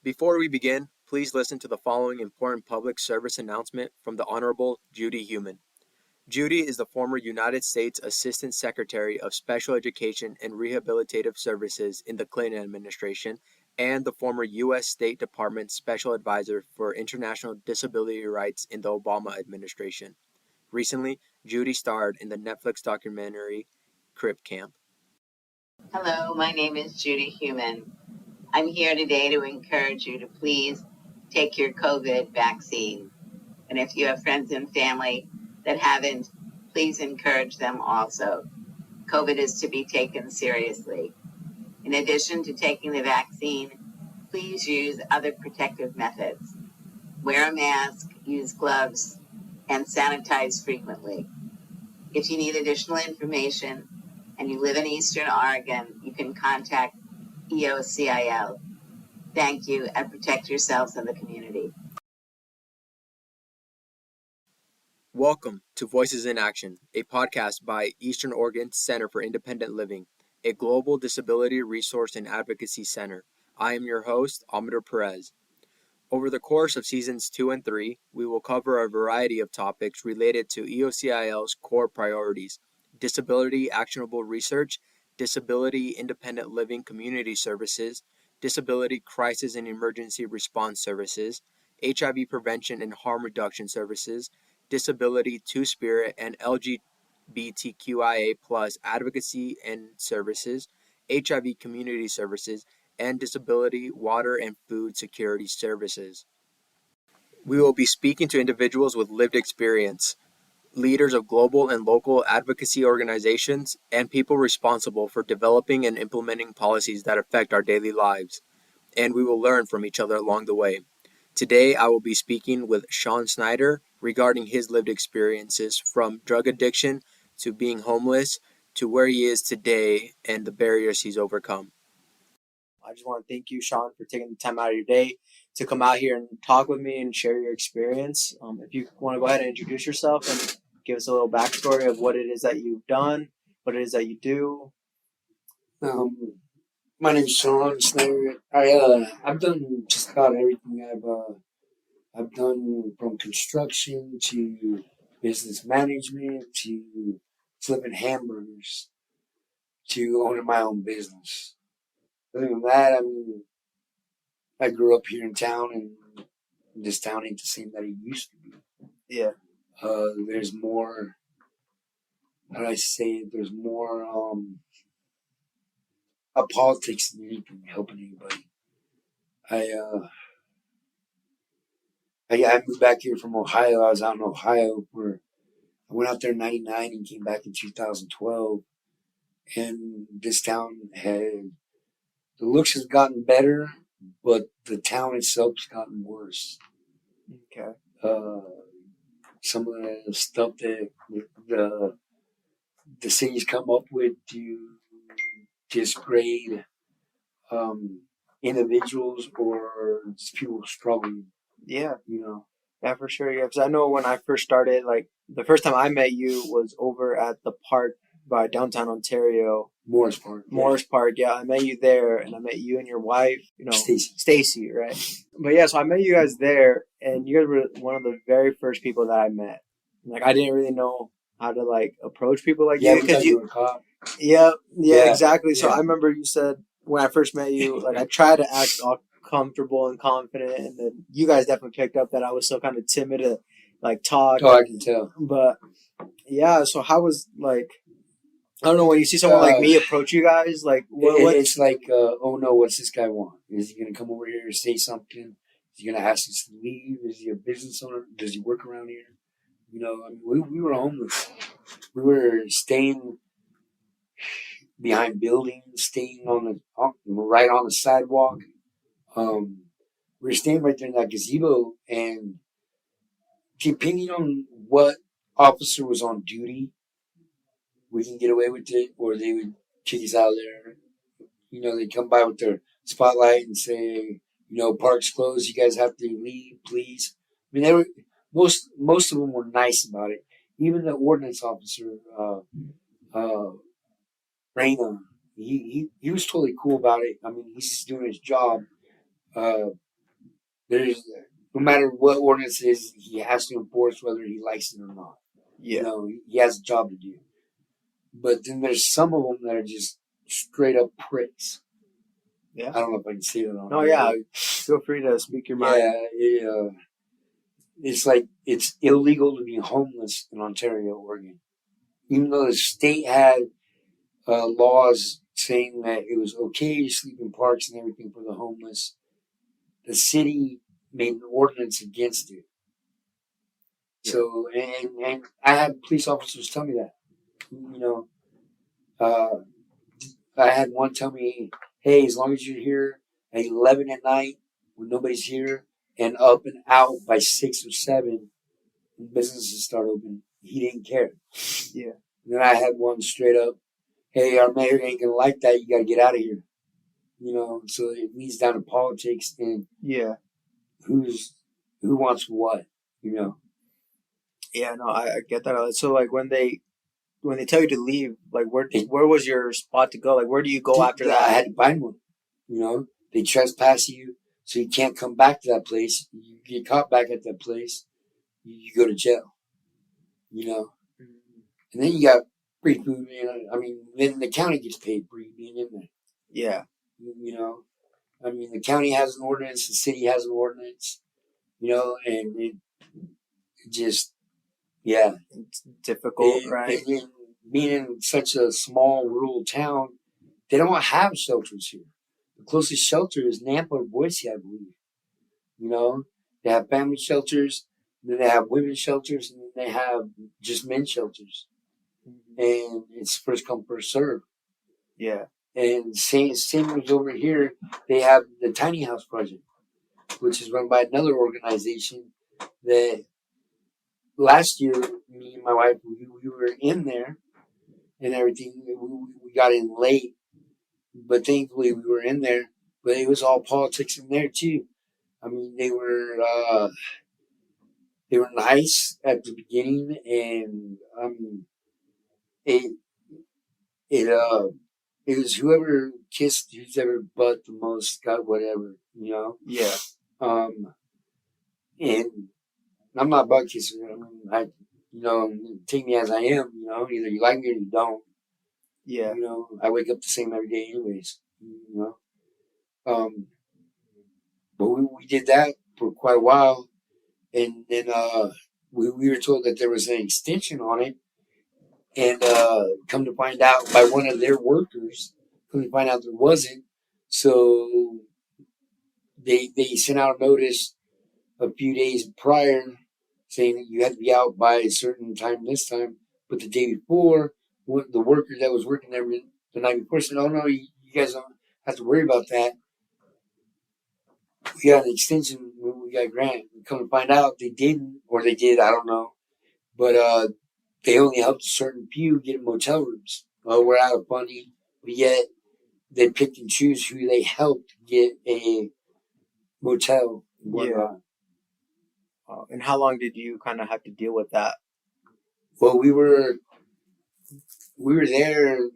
Before we begin, please listen to the following important public service announcement from the Honorable Judy Heumann. Judy is the former United States Assistant Secretary of Special Education and Rehabilitative Services in the Clinton administration and the former U.S. State Department Special Advisor for International Disability Rights in the Obama administration. Recently, Judy starred in the Netflix documentary Crip Camp. Hello, my name is Judy Heumann. I'm here today to encourage you to please take your COVID vaccine. And if you have friends and family that haven't, please encourage them also. COVID is to be taken seriously. In addition to taking the vaccine, please use other protective methods. Wear a mask, use gloves, and sanitize frequently. If you need additional information and you live in Eastern Oregon, you can contact EOCIL. Thank you, and protect yourselves and the community. Welcome to Voices in Action, a podcast by Eastern Oregon Center for Independent Living, a global disability resource and advocacy center. I am your host, Amador Perez. Over the course of seasons 2 and 3, we will cover a variety of topics related to EOCIL's core priorities: disability actionable research, disability independent living community services, disability crisis and emergency response services, HIV prevention and harm reduction services, disability two-spirit and LGBTQIA plus advocacy and services, HIV community services, and disability water and food security services. We will be speaking to individuals with lived experience, leaders of global and local advocacy organizations, and people responsible for developing and implementing policies that affect our daily lives. And we will learn from each other along the way. Today, I will be speaking with Shawn Schneider regarding his lived experiences from drug addiction to being homeless to where he is today and the barriers he's overcome. I just want to thank you, Shawn, for taking the time out of your day to come out here and talk with me and share your experience. If you want to go ahead and introduce yourself and give us a little backstory of what it is that you've done, what it is that you do. My name's Shawn Schneider. I've done just about everything. I've done from construction to business management to flipping hamburgers to owning my own business. Other than that, I grew up here in town, and this town ain't the same that it used to be. Yeah. There's more. How do I say it? There's more politics than anything helping anybody. I moved back here from Ohio. I was out in Ohio where I went out there in 99 and came back in 2012. And this town the looks has gotten better, but the town itself has gotten worse. Okay. Some of the stuff that the city's come up with to disgrade individuals or just people struggling. Yeah. You know. Yeah, for sure. Yeah, because I know when I first started, like the first time I met you was over at the park by downtown Ontario. Morris Park. Morris Park, yeah. I met you there, and I met you and your wife, Stacy, right? But yeah, so I met you guys there, and you guys were one of the very first people that I met. Like, I didn't really know how to, like, approach people like you. Because you were a cop. Yeah, exactly. So Yeah. I remember you said when I first met you, like, I tried to act all comfortable and confident, and then you guys definitely picked up that I was still kind of timid to, like, talk. Oh, I can tell. But, yeah, so how was, like, I don't know, when you see someone like me approach you guys, like, what? It's like, oh no, what's this guy want? Is he going to come over here and say something? Is he going to ask us to leave? Is he a business owner? Does he work around here? You know, I mean, we were homeless. We were staying behind buildings, staying right on the sidewalk. We were staying right there in that gazebo, and depending on what officer was on duty, we can get away with it, or they would kick us out of there. You know, they'd come by with their spotlight and say, you know, park's closed, you guys have to leave, please. I mean, they were most of them were nice about it. Even the ordinance officer, Raina, he was totally cool about it. I mean, he's just doing his job. there's no matter what ordinance it is, he has to enforce whether he likes it or not. Yeah. You know, he has a job to do. But then there's some of them that are just straight up pricks. Yeah. I don't know if I can say that on. No, yeah. Feel free to speak your mind. Yeah, it's like it's illegal to be homeless in Ontario, Oregon, even though the state had laws saying that it was okay to sleep in parks and everything for the homeless. The city made an ordinance against it. Yeah. So, and I had police officers tell me that. You know, I had one tell me, hey, as long as you're here at 11 at night when nobody's here and up and out by 6 or 7, businesses start opening. He didn't care. Yeah. And then I had one straight up, hey, our mayor ain't going to like that. You got to get out of here. You know, so it leads down to politics and who wants what, you know. Yeah, no, I get that. So like when they tell you to leave, like where was your spot to go? Like where do you go after that? I had to find one. You know, they trespass you, so you can't come back to that place. You get caught back at that place, you go to jail. You know, and then you got free food. You know, I mean, then the county gets paid for you being in there. Yeah. You know, I mean, the county has an ordinance, the city has an ordinance. You know, and it just, yeah, it's difficult, right? And being in such a small rural town, they don't have shelters here. The closest shelter is Nampa or Boise, I believe. You know, they have family shelters, then they have women's shelters, and then they have just men's shelters. And it's first come, first serve. Yeah. And same as over here, they have the Tiny House Project, which is run by another organization that last year, me and my wife, we were in there and everything. We got in late, but thankfully we were in there. But it was all politics in there too. I mean, they were nice at the beginning, and I mean, it was whoever kissed who's ever butt the most got whatever, you know. Yeah. And I'm not butt kisser. I mean, take me as I am. You know, either you like me or you don't. Yeah. You know, I wake up the same every day, anyways. You know. But we did that for quite a while, and then we were told that there was an extension on it, and come to find out by one of their workers, come to find out there wasn't. So they sent out a notice a few days prior saying that you had to be out by a certain time this time, but the day before, the worker that was working there the night before said, "Oh no, you guys don't have to worry about that. We got an extension, we got a grant." We come to find out they didn't, or they did, I don't know. But they only helped a certain few get motel rooms. We're out of funding, but yet they picked and choose who they helped get a motel. Yeah. And how long did you kind of have to deal with that? Well, we were there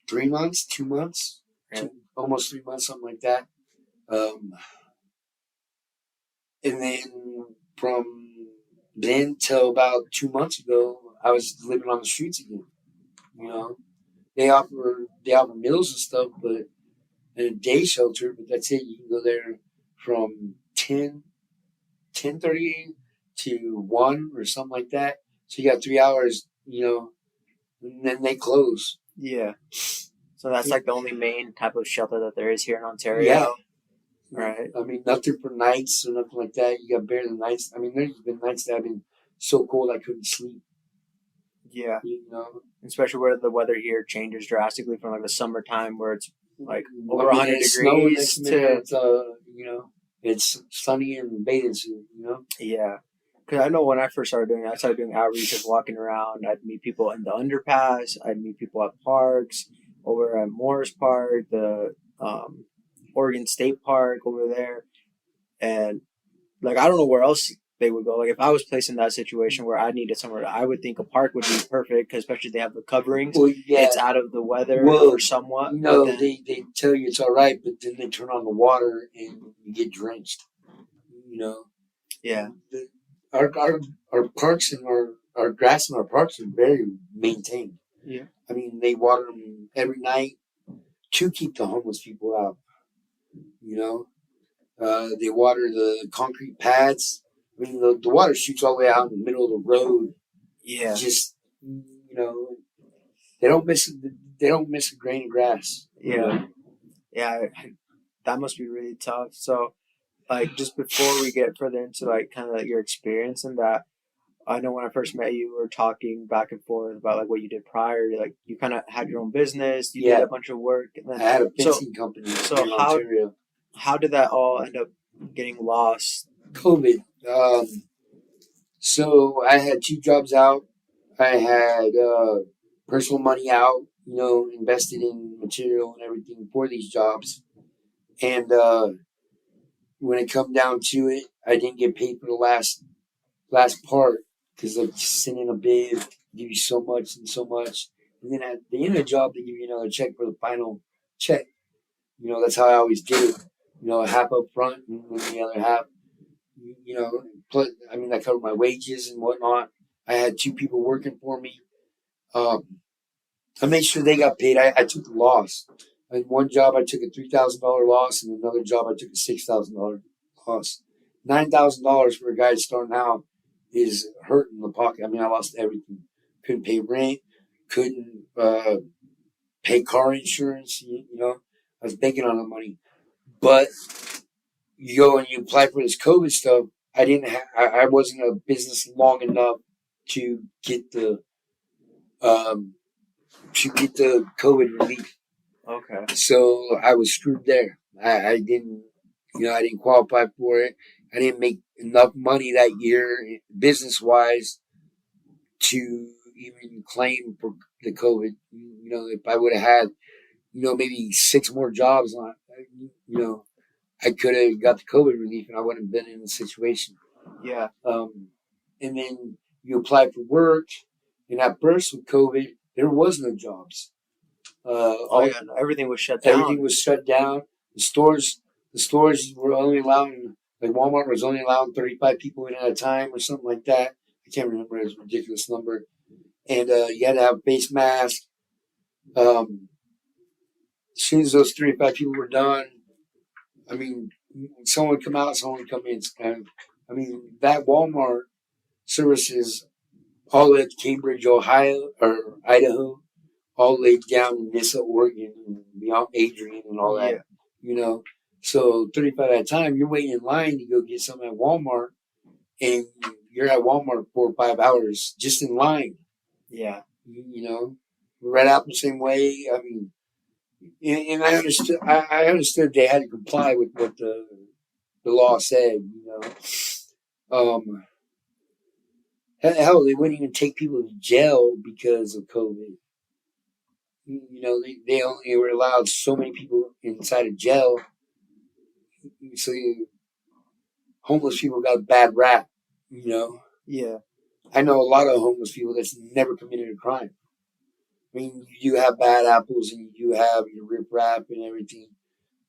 3 months, 2 months, almost 3 months, something like that. And then from then till about 2 months ago, I was living on the streets again. You know, they offer meals and stuff, but in a day shelter, but that's it. You can go there from 10:30 to 1 or something like that. So you got 3 hours, you know, and then they close. Yeah. So that's like the only main type of shelter that there is here in Ontario. Yeah. Right. I mean, nothing for nights or nothing like that. You got barely nights. I mean, there's been nights that have been so cold I couldn't sleep. Yeah. You know? Especially where the weather here changes drastically from like the summertime where it's like over 100 degrees to, you know, it's sunny and bathing suit, you know? Yeah. Because I know when I first started doing it, I started doing outreach, just walking around. I'd meet people in the underpass. I'd meet people at parks, over at Morris Park, the Oregon State Park over there. And, like, I don't know where else they would go. Like, if I was placed in that situation where I needed somewhere, I would think a park would be perfect, because especially they have the coverings. Well, yeah. It's out of the weather or somewhat. You know, they tell you it's all right, but then they turn on the water and you get drenched. You know, Yeah. Our parks and our grass in our parks are very maintained. Yeah. I mean, they water them every night to keep the homeless people out. You know, they water the concrete pads. I mean, the water shoots all the way out in the middle of the road. Yeah. Just, you know, they don't miss a grain of grass. You Yeah. know? Yeah. That must be really tough. So, like, just before we get further into like kind of like your experience in that, I know when I first met you, we were talking back and forth about like what you did prior. Like, you kind of had your own business, you did Yeah, a bunch of work, and I then had a so fencing company so here in Ontario. how did that all end up getting lost? COVID. So I had 2 jobs out. I had personal money out, invested in material and everything for these jobs. And when it come down to it, I didn't get paid for the last part because they just sent in a bid, give you so much and so much, and then at the end of the job they give you another check for the final check. That's how I always did it. Half up front and then the other half. Plus, I mean, I covered my wages and whatnot. I had 2 people working for me. Um, I made sure they got paid. I took the loss. In one job, I took a $3,000 loss, and another job, I took a $6,000 loss. $9,000 for a guy starting out is hurt in the pocket. I mean, I lost everything. Couldn't pay rent. Couldn't pay car insurance. I was banking on the money. But you go and you apply for this COVID stuff. I wasn't a business long enough to get the um, COVID relief. Okay. So I was screwed there. I didn't qualify for it. I didn't make enough money that year, business wise, to even claim for the COVID. If I would have had, maybe 6 more jobs on, I could have got the COVID relief and I wouldn't have been in the situation. Yeah. And then you apply for work, and at first with COVID, there was no jobs. Oh yeah. No, everything was shut Everything down. was shut down. The stores were only allowing, like Walmart was only allowing 35 people in at a time or something like that. I can't remember. It was a ridiculous number. And you had to have a face mask. Um, as soon as those 35 people were done, I mean, someone would come out, someone would come in. And, I mean, that Walmart services all the way up to Cambridge, Ohio, or Idaho, all the way down in Nissa, Oregon, and beyond Adrian and all that. Yeah. So 35 at a time, you're waiting in line to go get something at Walmart, and you're at Walmart 4 or 5 hours just in line. Yeah. Red Apple same way. I mean, and I understood. I understood they had to comply with what the law said. Hell, they wouldn't even take people to jail because of COVID. They only were allowed so many people inside of jail. So homeless people got a bad rap. Yeah. I know a lot of homeless people that's never committed a crime. I mean, you have bad apples and you have your rip rap and everything,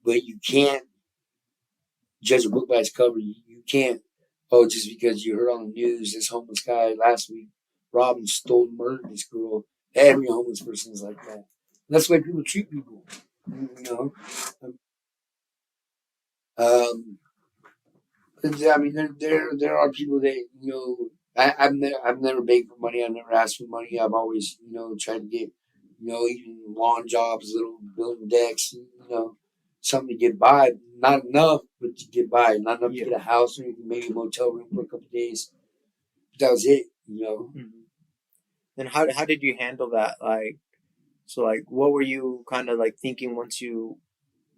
but you can't judge a book by its cover. You can't, just because you heard on the news this homeless guy last week robbed and stole and murdered this girl. Every homeless person is like that. That's the way people treat people. You know, um, I mean, there are people that I've never begged for money. I've never asked for money. I've always tried to get even lawn jobs, little building decks, something to get by. Not enough, but to get by. Not enough to get a house or anything, maybe a motel room for a couple of days. But that was it. Mm-hmm. Then how did you handle that? Like, what were you kind of like thinking once you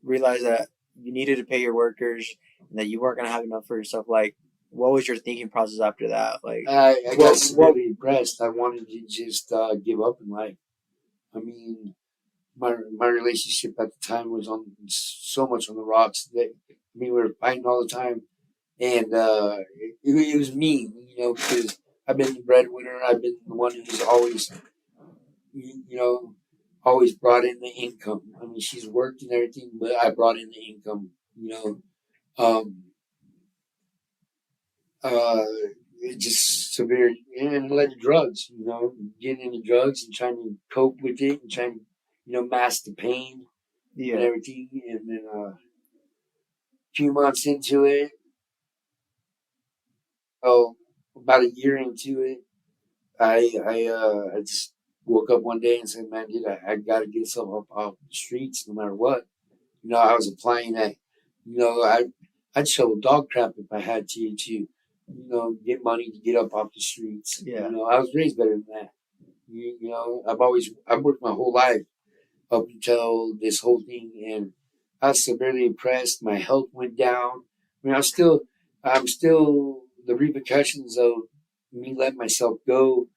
realized that you needed to pay your workers and that you weren't gonna have enough for yourself? Like, what was your thinking process after that? Like, I got severely depressed. I wanted to just give up in life. I mean, my relationship at the time was on so much on the rocks that we were fighting all the time, and it was me, because I've been the breadwinner. I've been the one who's always, you know, always brought in the income. I mean, she's worked and everything, but I brought in the income. Um, just severe and like drugs, getting into drugs and trying to cope with it and trying to, mask the pain and everything. And then a few months into it, about a year into it, I just woke up one day and said, man, dude, I got to get myself up off the streets no matter what. I was applying that, I'd shovel dog crap if I had get money to get up off the streets. Yeah. I was raised better than that. I've worked my whole life up until this whole thing, and I was severely impressed. My health went down. I mean, I'm still, the repercussions of me letting myself go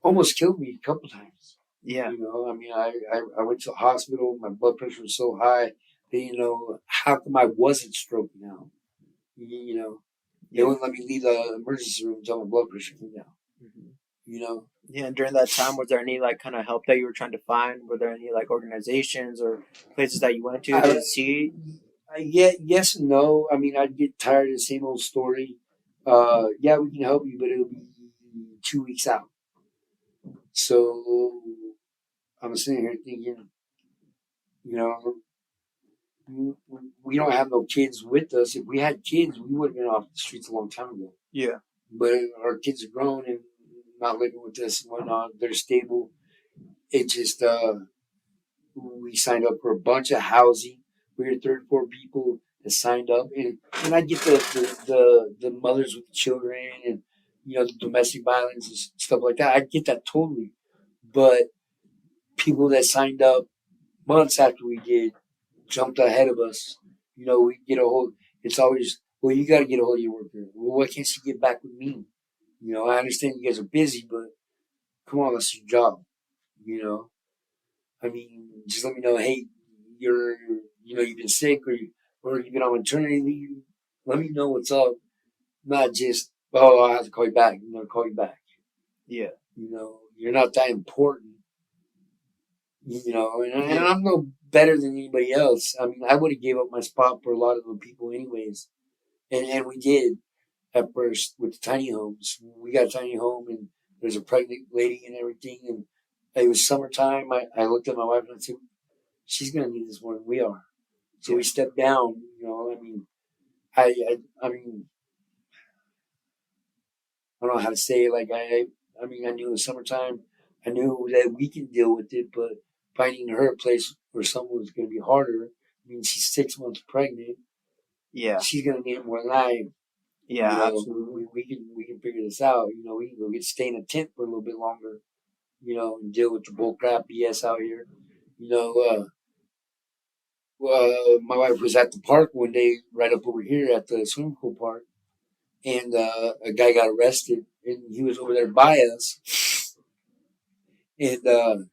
almost killed me a couple times. Yeah. I mean, I went to the hospital. My blood pressure was so high that, how come I wasn't stroking out? They wouldn't let me leave the emergency room until my blood pressure came down. Mm-hmm. Yeah, and during that time, was there any like kind of help that you were trying to find? Were there any like organizations or places that you went to see? Yes and no. I mean, I'd get tired of the same old story. Yeah, we can help you, but it'll be 2 weeks out. So I'm sitting here thinking, you know, we don't have no kids with us. If we had kids, we would have been off the streets a long time ago. Yeah. But our kids are grown and not living with us and whatnot. They're stable. It just, we signed up for a bunch of housing. We were 34 people that signed up. And I get the mothers with the children and, the domestic violence and stuff like that. I get that totally. But people that signed up months after we did jumped ahead of us. We get a hold. It's always, well, you got to get a hold of your worker. Well, why can't she get back with me? I understand you guys are busy, but come on, that's your job. I mean, just let me know. Hey, you've been sick or you've been on maternity leave. Let me know what's up. Not just, oh, I have to call you back. I'm gonna call you back. Yeah. You're not that important. And I'm no better than anybody else. I mean, I would have gave up my spot for a lot of the people anyways. And we did at first with the tiny homes. We got a tiny home and there's a pregnant lady and everything. And it was summertime. I looked at my wife and I said, she's going to need this more than we are. So we stepped down, I mean, I mean, I don't know how to say it. Like, I mean, I knew it was summertime. I knew that we can deal with it, but finding her a place where someone was going to be harder. I mean, she's 6 months pregnant. Yeah. She's going to need it more than I am. Yeah, absolutely. We can figure this out. We can go stay in a tent for a little bit longer, and deal with the bull crap BS out here. My wife was at the park one day, right up over here at the swimming pool park, and a guy got arrested, and he was over there by us, and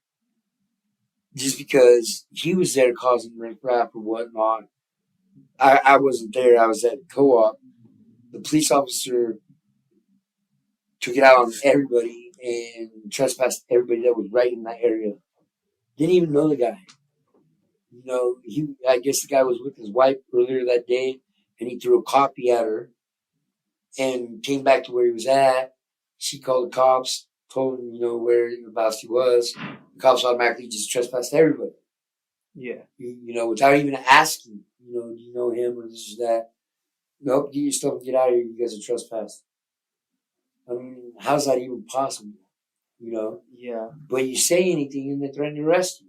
just because he was there causing riffraff or whatnot, I wasn't there. I was at co-op. The police officer took it out on everybody and trespassed everybody that was right in that area. Didn't even know the guy. I guess the guy was with his wife earlier that day, and he threw a copy at her and came back to where he was at. She called the cops, told him, whereabouts he was. The cops automatically just trespassed everybody. Yeah. Without even asking, do you know him or this or that? Nope, get your stuff and get out of here. You guys are trespassed. I mean, how's that even possible? Yeah. But you say anything and they threaten to arrest you.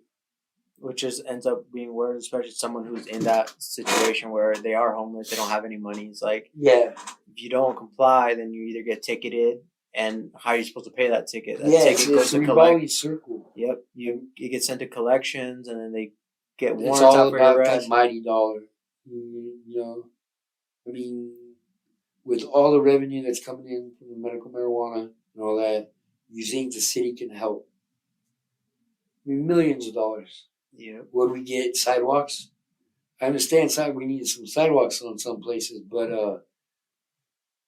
Which ends up being worse, especially someone who's in that situation where they are homeless, they don't have any money. It's like, yeah, if you don't comply, then you either get ticketed, and how are you supposed to pay that ticket? That ticket goes to revolving circle. Yep, you get sent to collections, and then they get warrants out for your arrest. It's all about that mighty dollar. I mean, with all the revenue that's coming in from the medical marijuana and all that, you think the city can help? I mean, millions of dollars. Yeah. Would we get sidewalks? I understand we need some sidewalks on some places, but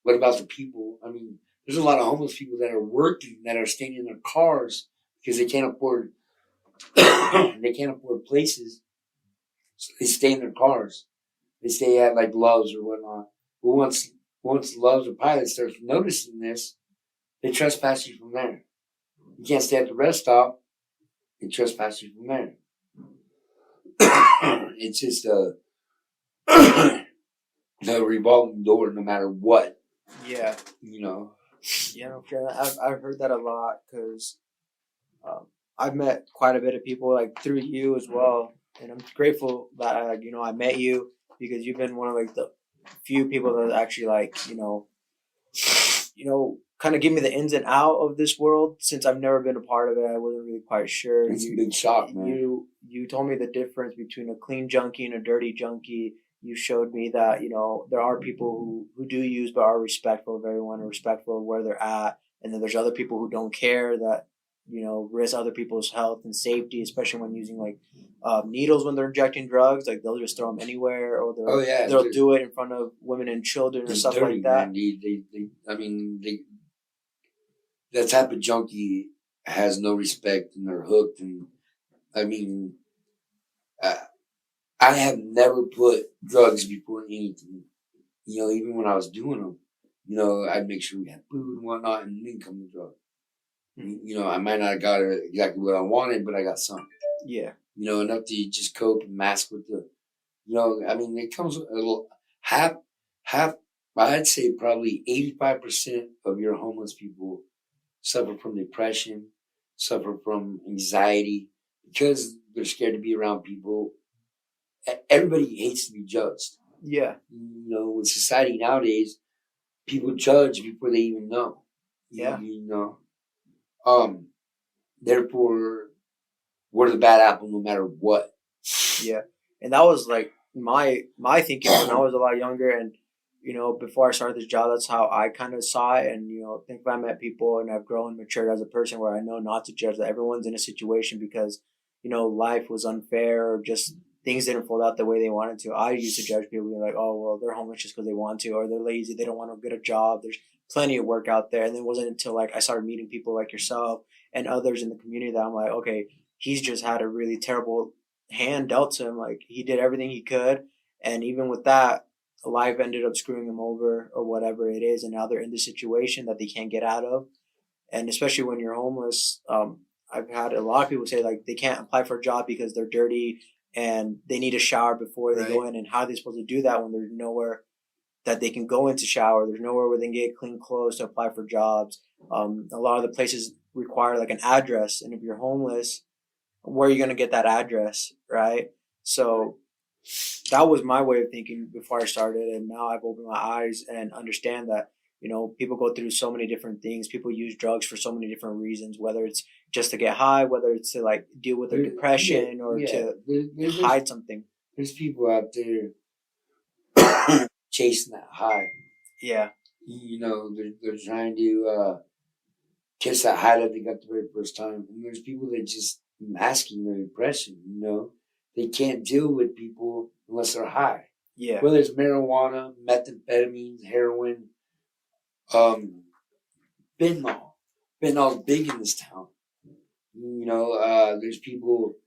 what about the people? I mean, there's a lot of homeless people that are working, that are staying in their cars because they can't afford places. So they stay in their cars. They stay at like Love's or whatnot. But once once loves or pilot starts noticing this, they trespass you from there. You can't stay at the rest stop. They trespass you from there. It's just a revolving door, no matter what. Yeah. You know. Yeah, I've heard that a lot because I've met quite a bit of people like through you as well, and I'm grateful that I met you because you've been one of like the few people that actually kind of give me the ins and out of this world. Since I've never been a part of it, I wasn't really quite sure. It's a big shock, man. You told me the difference between a clean junkie and a dirty junkie. You showed me that there are people who do use but are respectful of everyone and respectful of where they're at, and then there's other people who don't care that risk other people's health and safety, especially when using like needles when they're injecting drugs. Like they'll just throw them anywhere, or they'll do it in front of women and children or stuff dirty, like that. Man. That type of junkie has no respect and they're hooked. And I mean, I have never put drugs before anything. Even when I was doing them, I'd make sure we had food and whatnot, and then come the drug. I might not have got exactly what I wanted, but I got some. Yeah. Enough to just cope and mask with the, it comes with a little half. I'd say probably 85% of your homeless people suffer from depression, suffer from anxiety because they're scared to be around people. Everybody hates to be judged. Yeah. With society nowadays, people judge before they even know. Yeah. Therefore, we're the bad apple no matter what. Yeah. And that was like my thinking when I was a lot younger, and before I started this job, that's how I kind of saw it. And I think I met people and I've grown and matured as a person where I know not to judge that everyone's in a situation because life was unfair or just things didn't fold out the way they wanted to. I used to judge people, being like, oh well, they're homeless just because they want to, or they're lazy, they don't want to get a job. There's plenty of work out there. And then it wasn't until like I started meeting people like yourself and others in the community that I'm like, okay, he's just had a really terrible hand dealt to him. Like he did everything he could, and even with that, life ended up screwing them over or whatever it is, and now they're in this situation that they can't get out of. And especially when you're homeless, I've had a lot of people say like they can't apply for a job because they're dirty and they need a shower before they go in, and how are they supposed to do that when there's nowhere that they can go into shower? There's nowhere where they can get clean clothes to apply for jobs. A lot of the places require like an address, and if you're homeless, where are you going to get that address, right? So that was my way of thinking before I started, and now I've opened my eyes and understand that people go through so many different things. People use drugs for so many different reasons, whether it's just to get high, whether it's to like deal with their depression or to hide something. There's people out there chasing that high. Yeah. They're trying to kiss that high that they got the very first time. And there's people that just masking their depression. They can't deal with people unless they're high. Yeah. Whether it's marijuana, methamphetamines, heroin, fentanyl. Fentanyl's big in this town. There's people.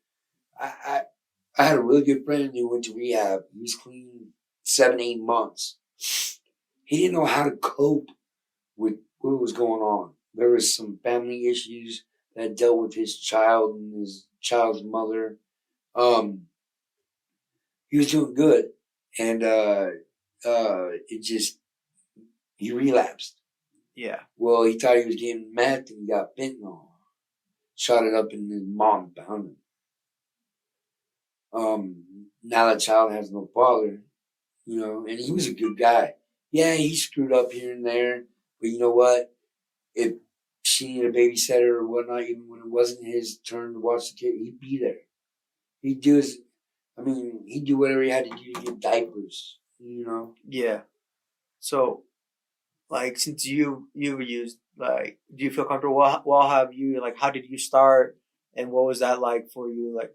I had a really good friend who went to rehab. He was clean 7-8 months. He didn't know how to cope with what was going on. There was some family issues that dealt with his child and his child's mother. He was doing good, and he relapsed. Yeah. Well, he thought he was getting meth and he got fentanyl. Shot it up and his mom found him. Now that child has no father, and he was a good guy. Yeah, he screwed up here and there, but you know what? If she needed a babysitter or whatnot, even when it wasn't his turn to watch the kid, he'd be there. He'd do whatever he had to do to get diapers, Yeah. So, like, since you've used, like, do you feel comfortable? Well, have you, like, how did you start, and what was that like for you? Like,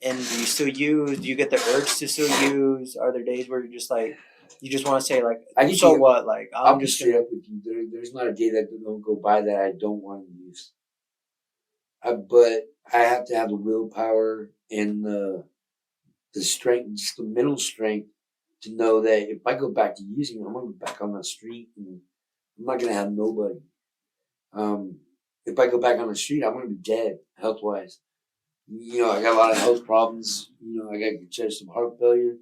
and do you still use? Do you get the urge to still use? Are there days where you're just like, you just want to say like, what? Like, I'll be straight up with you. There's not a day that don't go by that I don't want to use. But I have to have the willpower and the strength, just the mental strength to know that if I go back to using, I'm gonna be back on the street, and I'm not gonna have nobody. If I go back on the street, I'm gonna be dead health wise. I got a lot of health problems. I got congestive heart failure.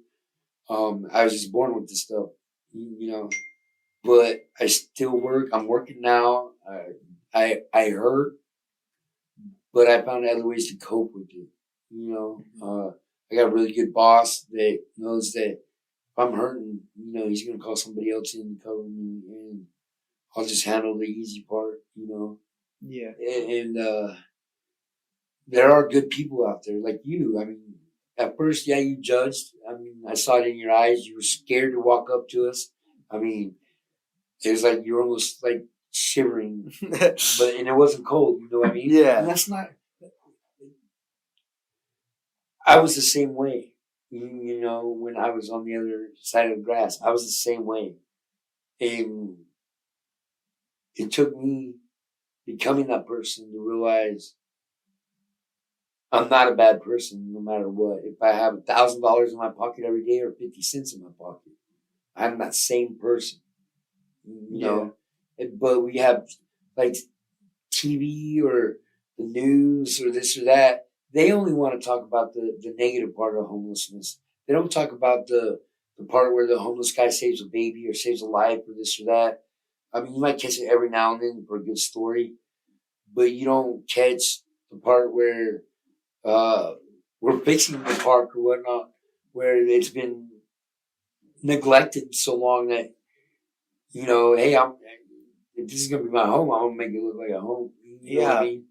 I was just born with this stuff. But I still work. I'm working now. I hurt, but I found other ways to cope with it. I got a really good boss that knows that if I'm hurting, he's gonna call somebody else in to cover me, and I'll just handle the easy part. Yeah. And there are good people out there like you. I mean, at first, yeah, you judged. I mean, I saw it in your eyes. You were scared to walk up to us. I mean, it was like you were almost like shivering, and it wasn't cold. You know what I mean? Yeah. And that's not. I was the same way. When I was on the other side of the grass, I was the same way, and it took me becoming that person to realize I'm not a bad person no matter what. If I have $1,000 in my pocket every day or 50 cents in my pocket, I'm that same person. But we have like TV or the news or this or that. They only want to talk about the negative part of homelessness. They don't talk about the part where the homeless guy saves a baby or saves a life or this or that. I mean, you might catch it every now and then for a good story, but you don't catch the part where we're fixing the park or whatnot, where it's been neglected so long that, hey, if this is gonna be my home, I'm gonna make it look like a home. You know what I mean?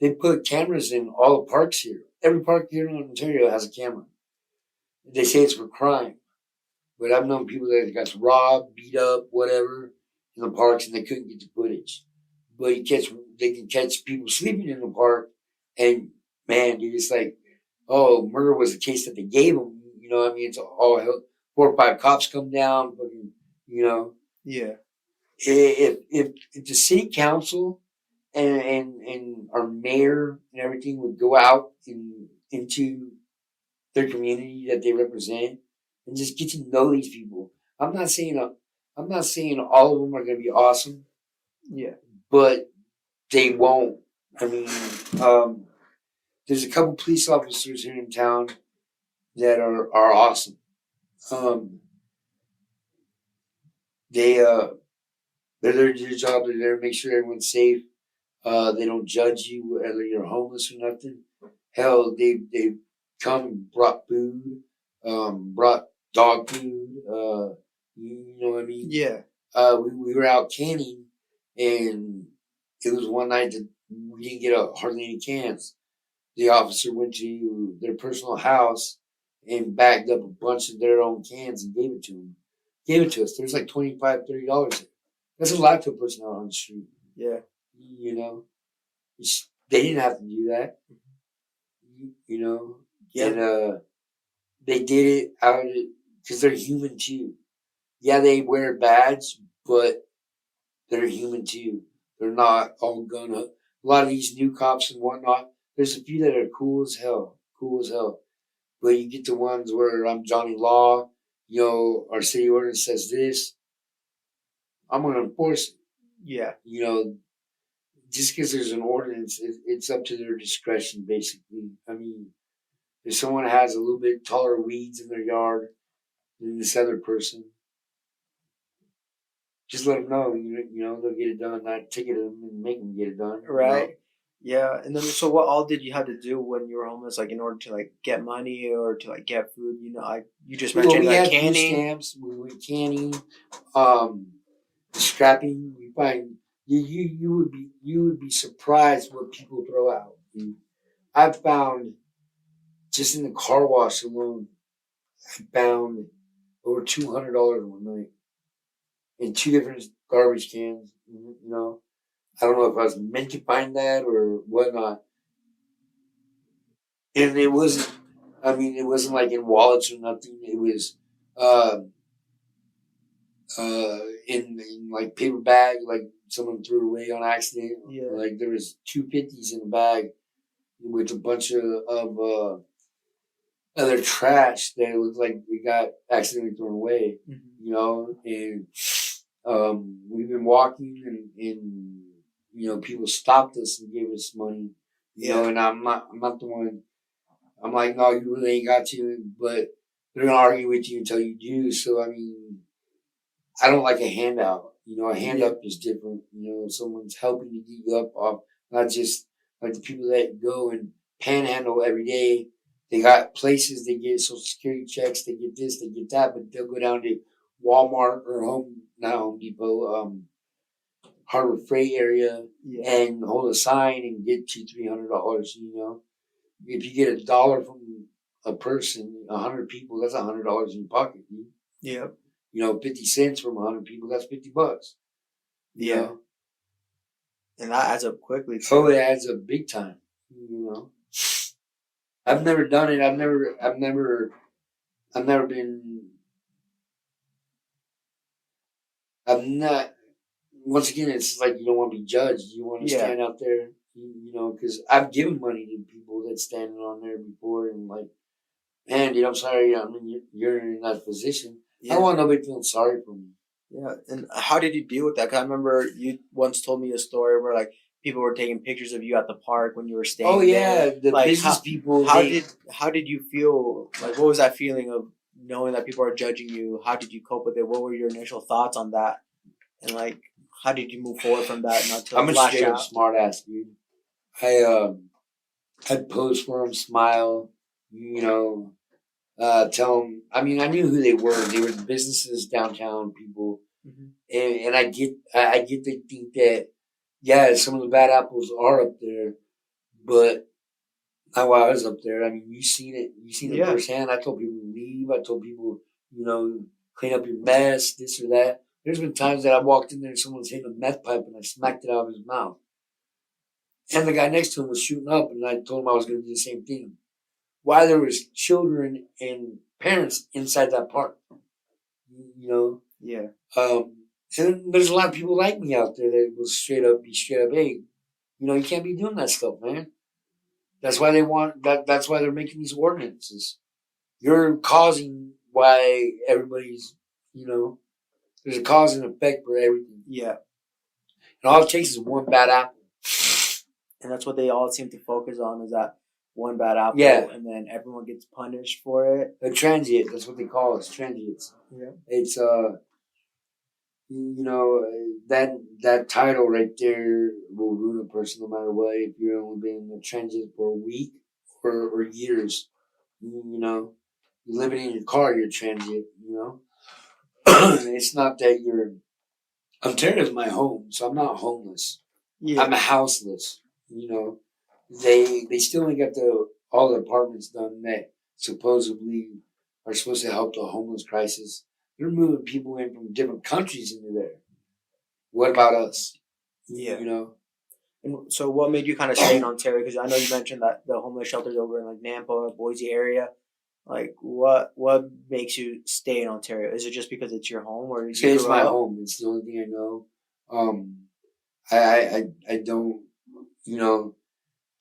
They put cameras in all the parks here. Every park here in Ontario has a camera. They say it's for crime, but I've known people that got robbed, beat up, whatever, in the parks, and they couldn't get the footage. But they can catch people sleeping in the park, and man, dude, it's like, oh, murder was the case that they gave them. You know what I mean? It's all hell. 4 or 5 cops come down, fucking, Yeah. If the city council and our mayor and everything would go out into their community that they represent and just get to know these people. I'm not saying all of them are going to be awesome. Yeah. But they won't. I mean, there's a couple police officers here in town that are awesome. They they're there to do their job. They're there to make sure everyone's safe. They don't judge you whether you're homeless or nothing. Hell, they come and brought food, brought dog food. You know what I mean? Yeah. We were out canning, and it was one night that we didn't get hardly any cans. The officer went to their personal house and bagged up a bunch of their own cans and gave it to them. Gave it to us. There's like $25, $30. That's a lot to a person out on the street. Yeah. They didn't have to do that. Yeah. And they did it out of because they're human too. Yeah, they wear badges, but they're human too. They're not all gun up. A lot of these new cops and whatnot, there's a few that are cool as hell. But you get the ones where I'm Johnny Law, our city ordinance says this, I'm going to enforce it. Yeah. Just because there's an ordinance, it's up to their discretion, basically. I mean, if someone has a little bit taller weeds in their yard than this other person, just let them know. They'll get it done. Not ticket them and make them get it done. Right. Yeah. And then, so what all did you have to do when you were homeless, like in order to like get money or to like get food? You just mentioned we like had canning. food stamps. We went canning, scrapping. We find you would be surprised what people throw out. I've found just in the car wash alone, I found over $200 one night in 2 different garbage cans. I don't know if I was meant to find that or whatnot. And it wasn't. I mean, it wasn't like in wallets or nothing. It was in like paper bag, like someone threw it away on accident. Yeah. Like there was 250s in a bag with a bunch of other trash that looked like it got accidentally thrown away. Mm-hmm. You know, and we've been walking, and people stopped us and gave us money. You know, and I'm not the one. I'm like, no, you really ain't got to, but they're gonna argue with you until you do. So I mean, I don't like a handout. A hand up is different. Someone's helping to get you up off, not just like the people that go and panhandle every day. They got places, they get social security checks, they get this, they get that, but they'll go down to Walmart or not Home Depot, Harbor Freight area and hold a sign and get $200-300. If you get $1 from a person, 100 people, that's $100 in your pocket. Yep. 50 cents from 100 people, that's $50. Yeah. And that adds up quickly. So it adds up big time. I've never done it. I've never been. I'm not. Once again, it's like you don't want to be judged. You want to stand out there, because I've given money to people that standing on there before, and like, man, dude, I'm sorry. I mean, you're in that position. I don't want nobody feeling sorry for me. Yeah, and how did you deal with that? 'Cause I remember you once told me a story where like people were taking pictures of you at the park when you were staying. Oh yeah, there. the like, business people. How did you feel? Like, what was that feeling of knowing that people are judging you? How did you cope with it? What were your initial thoughts on that? And like, how did you move forward from that? Not to I'm a lash straight up out. smart ass dude. I'd pose for them, smile, tell them. I mean, I knew who they were. They were the businesses downtown people, and I get they think that some of the bad apples are up there, but not while I was up there. I mean, you seen it. You seen it firsthand. I told people to leave. I told people, clean up your mess, this or that. There's been times that I walked in there and someone's hitting a meth pipe and I smacked it out of his mouth. And the guy next to him was shooting up, and I told him I was going to do the same thing. Why there was children and parents inside that park, Yeah. And there's a lot of people like me out there that will be straight up, hey, you can't be doing that stuff, man. That's why they want that. That's why they're making these ordinances. You're causing why everybody's, there's a cause and effect for everything. Yeah. And all it takes is one bad apple. And that's what they all seem to focus on is that one bad apple. Yeah. And then everyone gets punished for it. A transient, that's what they call it, transients. Yeah. It's, that title right there will ruin a person no matter what. If you're only been in a transient for a week or years, you're living in your car, you're transient, It's not that Ontario's my home, so I'm not homeless. Yeah. I'm a houseless. They still ain't got all the apartments done that supposedly are supposed to help the homeless crisis. They're moving people in from different countries into there. What about us? Yeah. And so what made you kind of stay in Ontario? Because I know you mentioned that the homeless shelters over in like Nampa, Boise area. Like what makes you stay in Ontario? Is it just because it's your home, or it's my home? It's the only thing I know. I don't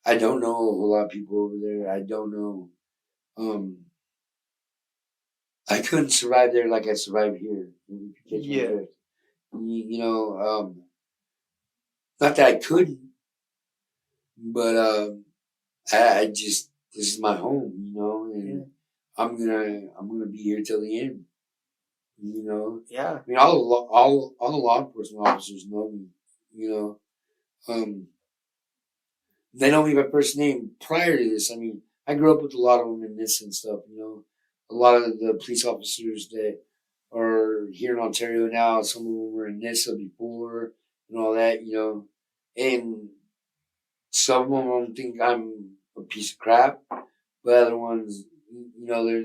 I don't know a whole lot of people over there. I don't know. I couldn't survive there like I survived here. Yeah. Not that I couldn't, but I just this is my home, and I'm gonna be here till the end. Yeah. I mean, all the law enforcement officers know me. They know me by first name. Prior to this, I mean, I grew up with a lot of them in this and stuff. A lot of the police officers that are here in Ontario now, some of them were in Nissa before and all that. And some of them think I'm a piece of crap, but other ones, they're,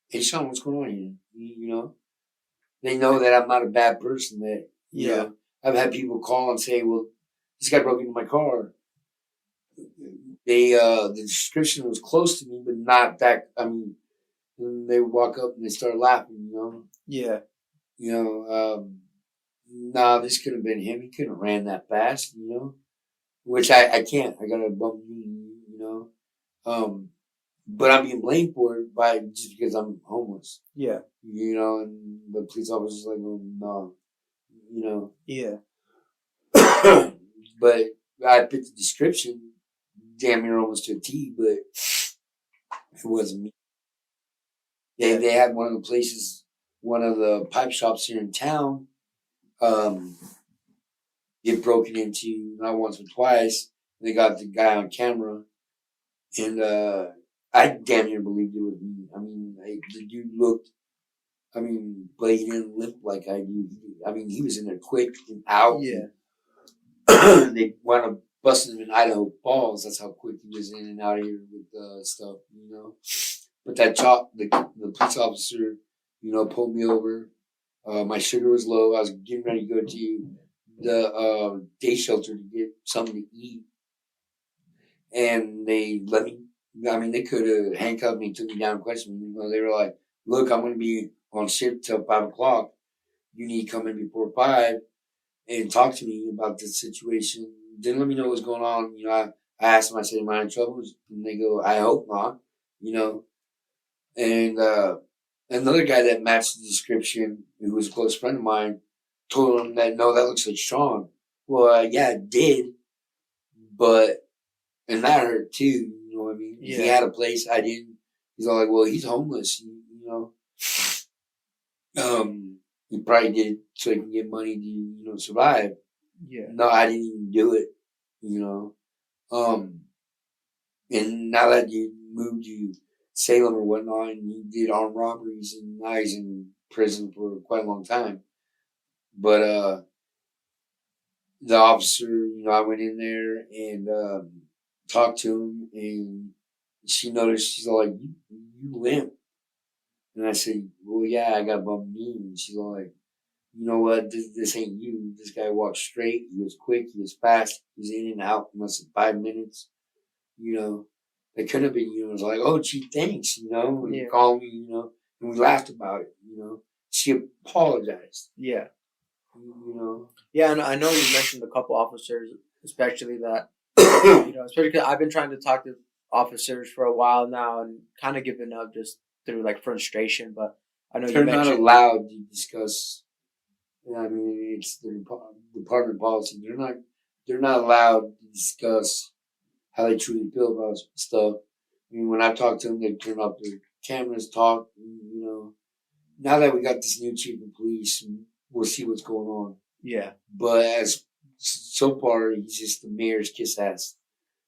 hey, Shawn, what's going on here? They know that I'm not a bad person. That I've had people call and say, "Well, this guy broke into my car." The description was close to me, but not that. I mean, and they walk up and they start laughing. Yeah. Nah, this could have been him. He couldn't have ran that fast. Which I can't. I got a bum knee. but I'm being blamed for it just because I'm homeless. Yeah. You know, and the police officer's like, well, no, you know. Yeah. But I fit the description damn near almost to a T, but it wasn't me. They had one of the places, one of the pipe shops here in town, get broken into not once but twice. They got the guy on camera, and I damn near believed it was me. I mean, the dude looked. I mean, but he didn't limp like I do. I mean, he was in there quick and out. Yeah. They wound up busting him in Idaho Falls. That's how quick he was in and out of here with stuff, you know. But that the police officer, you know, pulled me over. My sugar was low. I was getting ready to go to the day shelter to get something to eat, and they let me. I mean, they could have handcuffed me, took me down, and questioned me. You know, they were like, "Look, I'm going to be on shift till 5 o'clock. You need to come in before 5 and talk to me about the situation." Didn't let me know what was going on. You know, I asked them. I said, "Am I in trouble?" And they go, "I hope not." You know, and another guy that matched the description, who was a close friend of mine, told him that no, that looks like Shawn. Well, yeah, it did, but and that hurt too. You know what I mean? Yeah. He had a place, I didn't. He's all like, "Well, he's homeless," you know. He probably did it so he can get money to survive. Yeah. No, I didn't even do it. You know. And now that you moved to Salem or whatnot, and he did armed robberies, and now he's in prison for quite a long time. But the officer, I went in there and talked to him, and she noticed. She's all like, "You limp," and I said, "Well, yeah, I got a bumped knee." And she's all like, "You know what? This ain't you. This guy walked straight. He was quick. He was fast. He was in and out in less than 5 minutes. You know, it couldn't have been you." I was like, "Oh, gee, thanks." And Yeah. called me. And we laughed about it. She apologized. Yeah. You know. Yeah, and I know you mentioned a couple officers, especially that, especially because I've been trying to talk to officers for a while now and kind of giving up just through like frustration. But I know They're you mentioned not allowed to discuss. I mean, it's the department policy. They're not allowed to discuss how they truly feel about stuff. I mean, when I talk to them, they turn off their cameras, talk. Now that we got this new chief of police, we'll see what's going on. Yeah. But so far, he's just the mayor's kiss ass.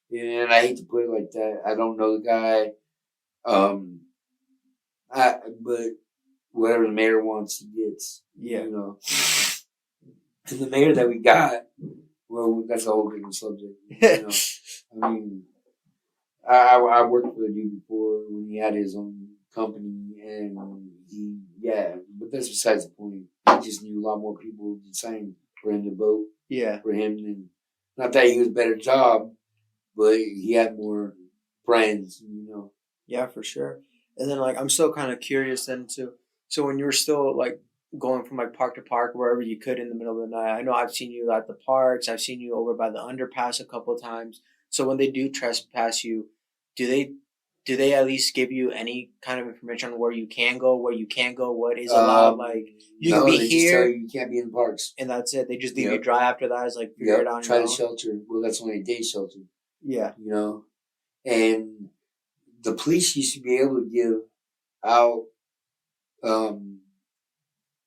And I hate to put it like that. I don't know the guy. But whatever the mayor wants, he gets. Yeah. And the mayor that we got, well, that's a whole different subject. I mean, I worked for the dude before when he had his own company, and but that's besides the point. He just knew a lot more people deciding for him to vote. Yeah. For him, and not that he was a better job, but he had more friends. Yeah, for sure. And then I'm still kind of curious then too. So when you were still going from park to park wherever you could in the middle of the night, I know I've seen you at the parks. I've seen you over by the underpass a couple of times. So when they do trespass you, do they at least give you any kind of information on where you can go, where you can't go, what is allowed? You can be they here, just tell you can't be in the parks, and that's it. They just leave you dry after that. It's figure it out. Try to shelter. Well, that's only a day shelter. Yeah. And the police used to be able to give out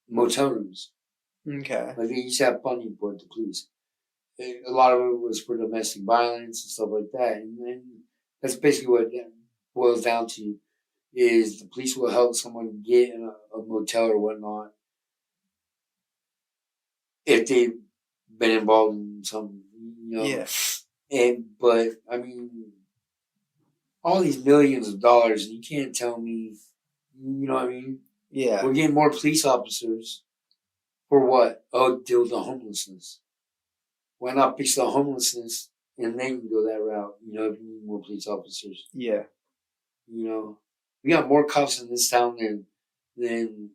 motel rooms. Okay. They used to have funding for it, the police. A lot of it was for domestic violence and stuff like that. And then that's basically what it boils down to, is the police will help someone get in a motel or whatnot if they've been involved in something, Yeah. But I mean, all these millions of dollars, and you can't tell me, you know what I mean? Yeah. We're getting more police officers for what? Oh, deal with the homelessness. Why not fix the homelessness and then go that route? If you need more police officers. Yeah. We got more cops in this town than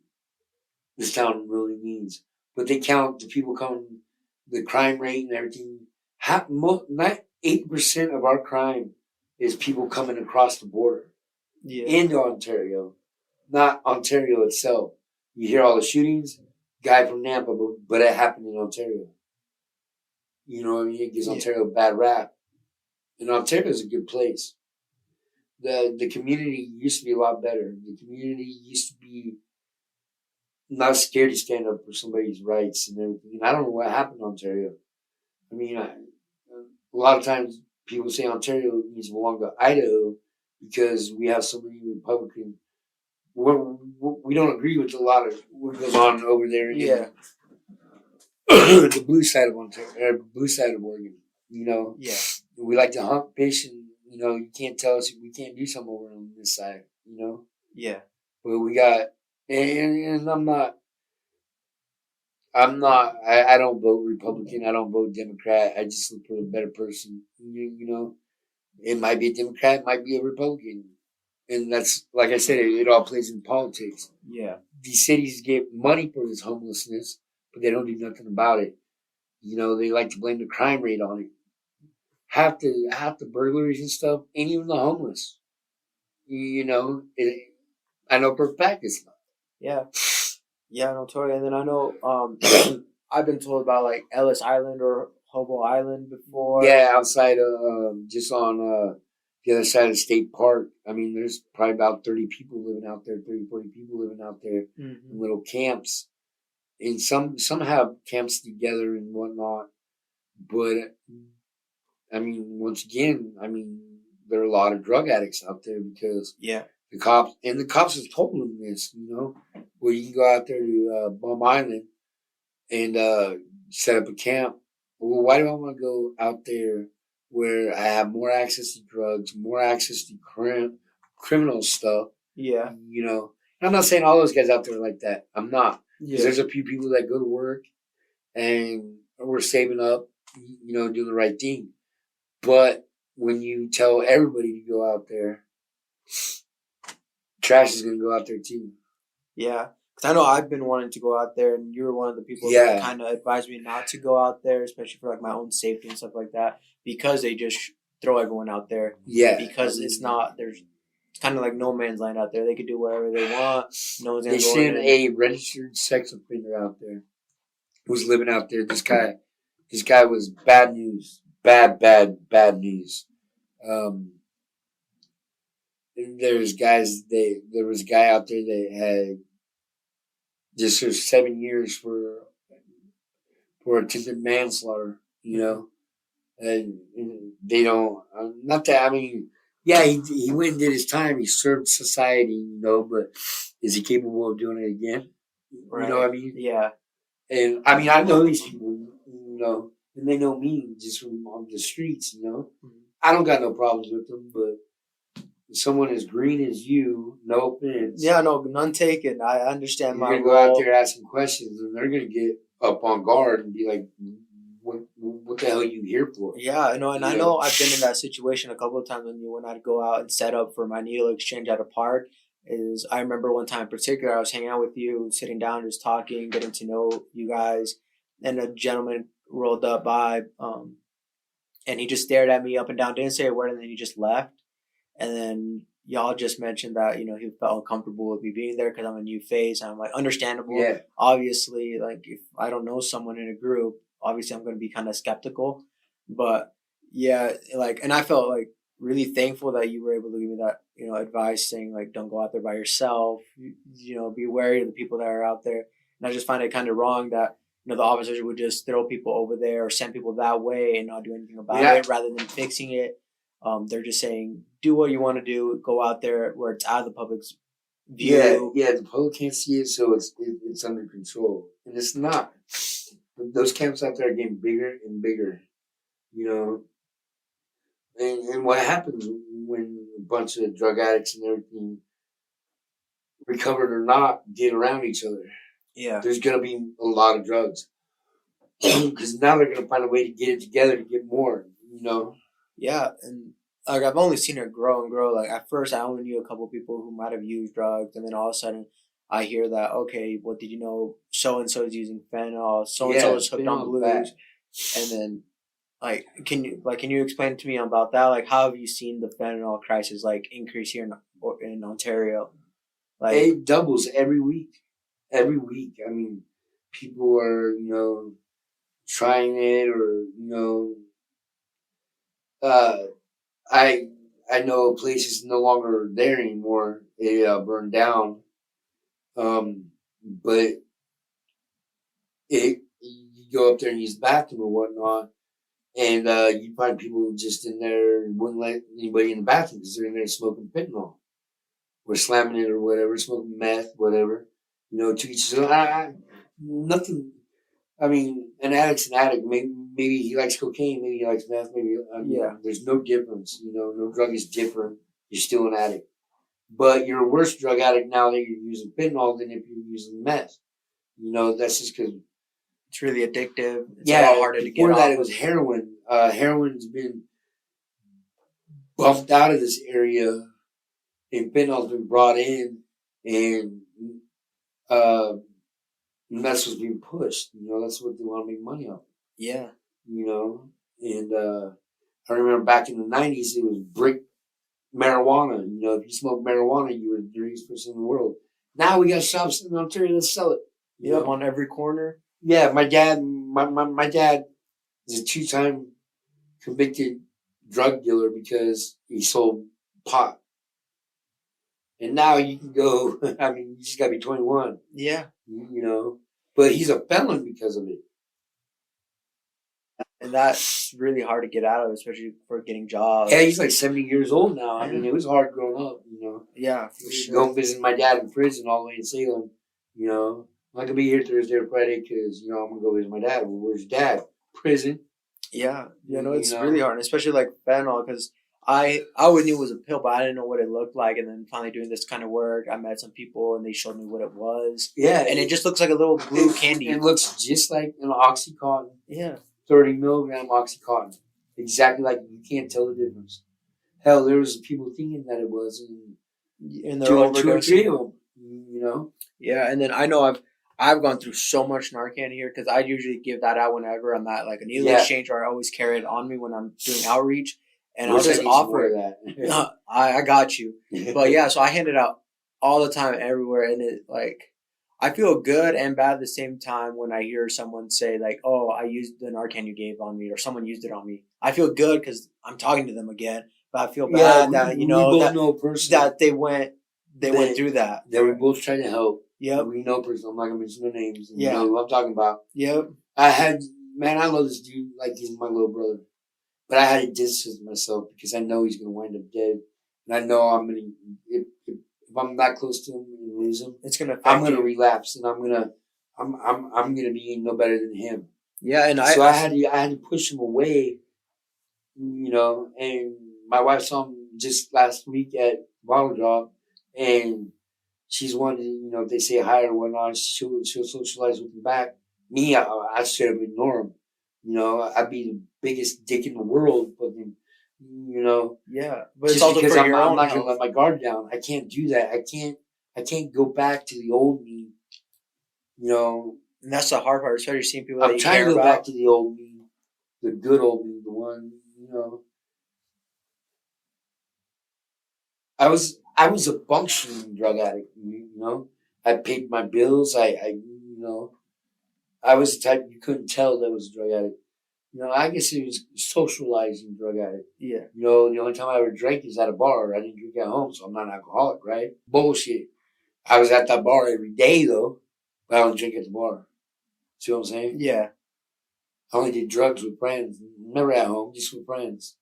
this town really needs. But they count the people coming, the crime rate and everything. 80% of our crime is people coming across the border. into Ontario, not Ontario itself. You hear all the shootings, guy from Nampa, but it happened in Ontario. You know what I mean? It gives Ontario a bad rap. And Ontario is a good place. The community used to be a lot better. The community used to be not scared to stand up for somebody's rights and everything. And I don't know what happened in Ontario. I mean, a lot of times people say Ontario needs to belong to Idaho because we have so many Republicans. We don't agree with a lot of what goes on over there in the blue side of Ontario, blue side of Oregon. You know, we like to hunt, fish, and you can't tell us we can't do something over on this side. But we got, and I don't vote Republican. I don't vote Democrat. I just look for a better person. It might be a Democrat, it might be a Republican. And that's, like I said, it all plays in politics. These cities get money for this homelessness, but they don't do nothing about it. They like to blame the crime rate on it. Half the burglaries and stuff ain't even the homeless. I know for a fact it's not. Yeah, no, totally. And then I know I've been told about like Ellis Island or Hobo Island before. Yeah, outside of just on the other side of State Park. I mean, there's probably about 30 people living out there, 30, 40 people living out there in little camps. And some have camps together and whatnot. But, I mean, once again, there are a lot of drug addicts out there because the cops have told them this, where you can go out there to Bum Island and set up a camp. Well, why do I want to go out there where I have more access to drugs, more access to criminal stuff? I'm not saying all those guys out there are like that. I'm not. Because there's a few people that go to work and we're saving up, doing the right thing. But when you tell everybody to go out there, trash is going to go out there too. Yeah. Because I know I've been wanting to go out there, and you were one of the people that kind of advised me not to go out there, especially for like my own safety and stuff like that, because they just throw everyone out there. Yeah. Because it's kind of like no man's land out there. They could do whatever they want. No one's gonna They go sent in. a registered sex offender out there who's living out there. This guy was bad news. Bad news. There was a guy out there that had just served 7 years for attempted manslaughter, and they don't, not that, he went and did his time, he served society, but is he capable of doing it again? Right. You know what I mean? Yeah. And I know these people, and they know me just from on the streets, I don't got no problems with them, but someone as green as you, no offense. Yeah, no, none taken. I understand my role. You're going to go out there asking questions, and they're going to get up on guard and be like, what the hell are you here for? Yeah, I know, and I know I've been in that situation a couple of times when I'd go out and set up for my needle exchange at a park. I remember one time in particular, I was hanging out with you, sitting down, just talking, getting to know you guys, and a gentleman rolled up by, and he just stared at me up and down, didn't say a word, and then he just left. And then y'all just mentioned that, he felt uncomfortable with me being there because I'm a new face. And I'm like, understandable. Yeah. Obviously, like, if I don't know someone in a group, obviously I'm going to be kind of skeptical. But, yeah, like, and I felt, like, really thankful that you were able to give me that, advice saying, like, don't go out there by yourself. Be wary of the people that are out there. And I just find it kind of wrong that, the officers would just throw people over there or send people that way and not do anything about it rather than fixing it. They're just saying, do what you want to do, go out there where it's out of the public's view. Yeah, the public can't see it, so it's under control. And it's not. Those camps out there are getting bigger and bigger, And what happens when a bunch of drug addicts and everything, recovered or not, get around each other? Yeah. There's going to be a lot of drugs. Because now they're going to find a way to get it together to get more, Yeah, and like I've only seen it grow and grow. Like at first, I only knew a couple people who might have used drugs, and then all of a sudden, I hear that well, did you know so and so is using fentanyl? So and so is hooked on blues, and then can you explain to me about that? Like, how have you seen the fentanyl crisis increase here in or in Ontario. Like, it doubles every week. Every week. I mean, people are, trying it, or, uh, I know a place is no longer there anymore. It burned down. But you go up there and use the bathroom or whatnot, and you find people just in there and wouldn't let anybody in the bathroom because they're in there smoking fentanyl or slamming it or whatever, smoking meth, whatever. To each his own. Nothing. I mean, an addict's an addict. Maybe he likes cocaine. Maybe he likes meth. Maybe there's no difference. No drug is different. You're still an addict, but you're a worse drug addict now that you're using fentanyl than if you're using meth. That's just because it's really addictive. It's a lot harder to get before off. that, it was heroin. Heroin's been bumped out of this area, and fentanyl's been brought in, and that's what's being pushed. That's what they want to make money off. Yeah. And I remember back in the 90s, it was brick marijuana. If you smoke marijuana, you were the dirtiest person in the world. Now we got shops in Ontario that sell it. On every corner. Yeah, my dad is a 2-time convicted drug dealer because he sold pot. And now you can go, I mean, you just gotta be 21. Yeah. But he's a felon because of it. And that's really hard to get out of, especially for getting jobs. Yeah, he's like 70 years old now. I mean, it was hard growing up, Yeah, for sure. Go visit my dad in prison all the way in Salem, I'm not gonna be here Thursday or Friday because, I'm gonna go visit my dad. Well, where's your dad? Prison. Yeah. It's really hard, especially like fentanyl, because I always knew it was a pill, but I didn't know what it looked like. And then finally doing this kind of work, I met some people and they showed me what it was. Yeah. And it just looks like a little blue candy. It looks just like an Oxycontin. Yeah. 30 milligram Oxycontin. Exactly like you can't tell the difference. Hell, there was people thinking that it was, and they're overdosing. Yeah, and then I know I've gone through so much Narcan here because I usually give that out whenever I'm at like a needle exchange, or I always carry it on me when I'm doing outreach, and I'll just offer that. I got you, but yeah, so I hand it out all the time, everywhere, and it like. I feel good and bad at the same time when I hear someone say like, "Oh, I used the Narcan you gave on me," or someone used it on me. I feel good because I'm talking to them again, but I feel bad that that they went through that. That we both tried to help. Yeah, we know person. I'm not gonna mention their names. You know who I'm talking about. Yep. I love this dude like he's my little brother, but I had to distance myself because I know he's gonna wind up dead, and I know I'm gonna if I'm that close to him and lose him, I'm gonna relapse, and I'm gonna be no better than him. Yeah, and I had to push him away, and my wife saw him just last week at Bottle Drop, and she's wanted, if they say hi or whatnot, she'll socialize with him back. Me, I straight up ignore him. I'd be the biggest dick in the world, but then. Yeah, but it's also because I'm not gonna let my guard down. I can't do that. I can't go back to the old me. And that's the hard part, especially seeing people. I'm trying to go back to the old me, the good old me, the one. I was a functioning drug addict. I paid my bills. I was the type you couldn't tell that was a drug addict. I guess it was socializing drug addict. Yeah. The only time I ever drank is at a bar. I didn't drink at home, so I'm not an alcoholic, right? Bullshit. I was at that bar every day, though, but I don't drink at the bar. See what I'm saying? Yeah. I only did drugs with friends. Never at home, just with friends.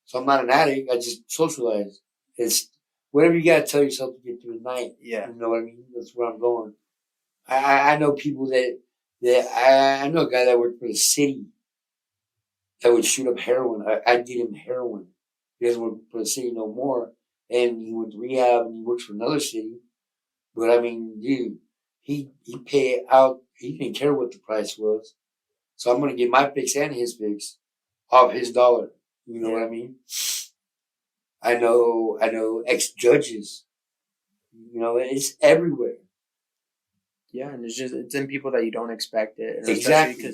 So I'm not an addict. I just socialize. It's whatever you got to tell yourself to get through the night. Yeah. You know what I mean? That's where I'm going. I know people I know a guy that worked for the city that would shoot up heroin. I did him heroin. He doesn't work for the city no more. And he went to rehab and he works for another city. But I mean, dude, he paid out. He didn't care what the price was. So I'm going to get my fix and his fix off his dollar. You know what I mean? I know ex-judges. It's everywhere. Yeah, and it's in people that you don't expect it. And exactly.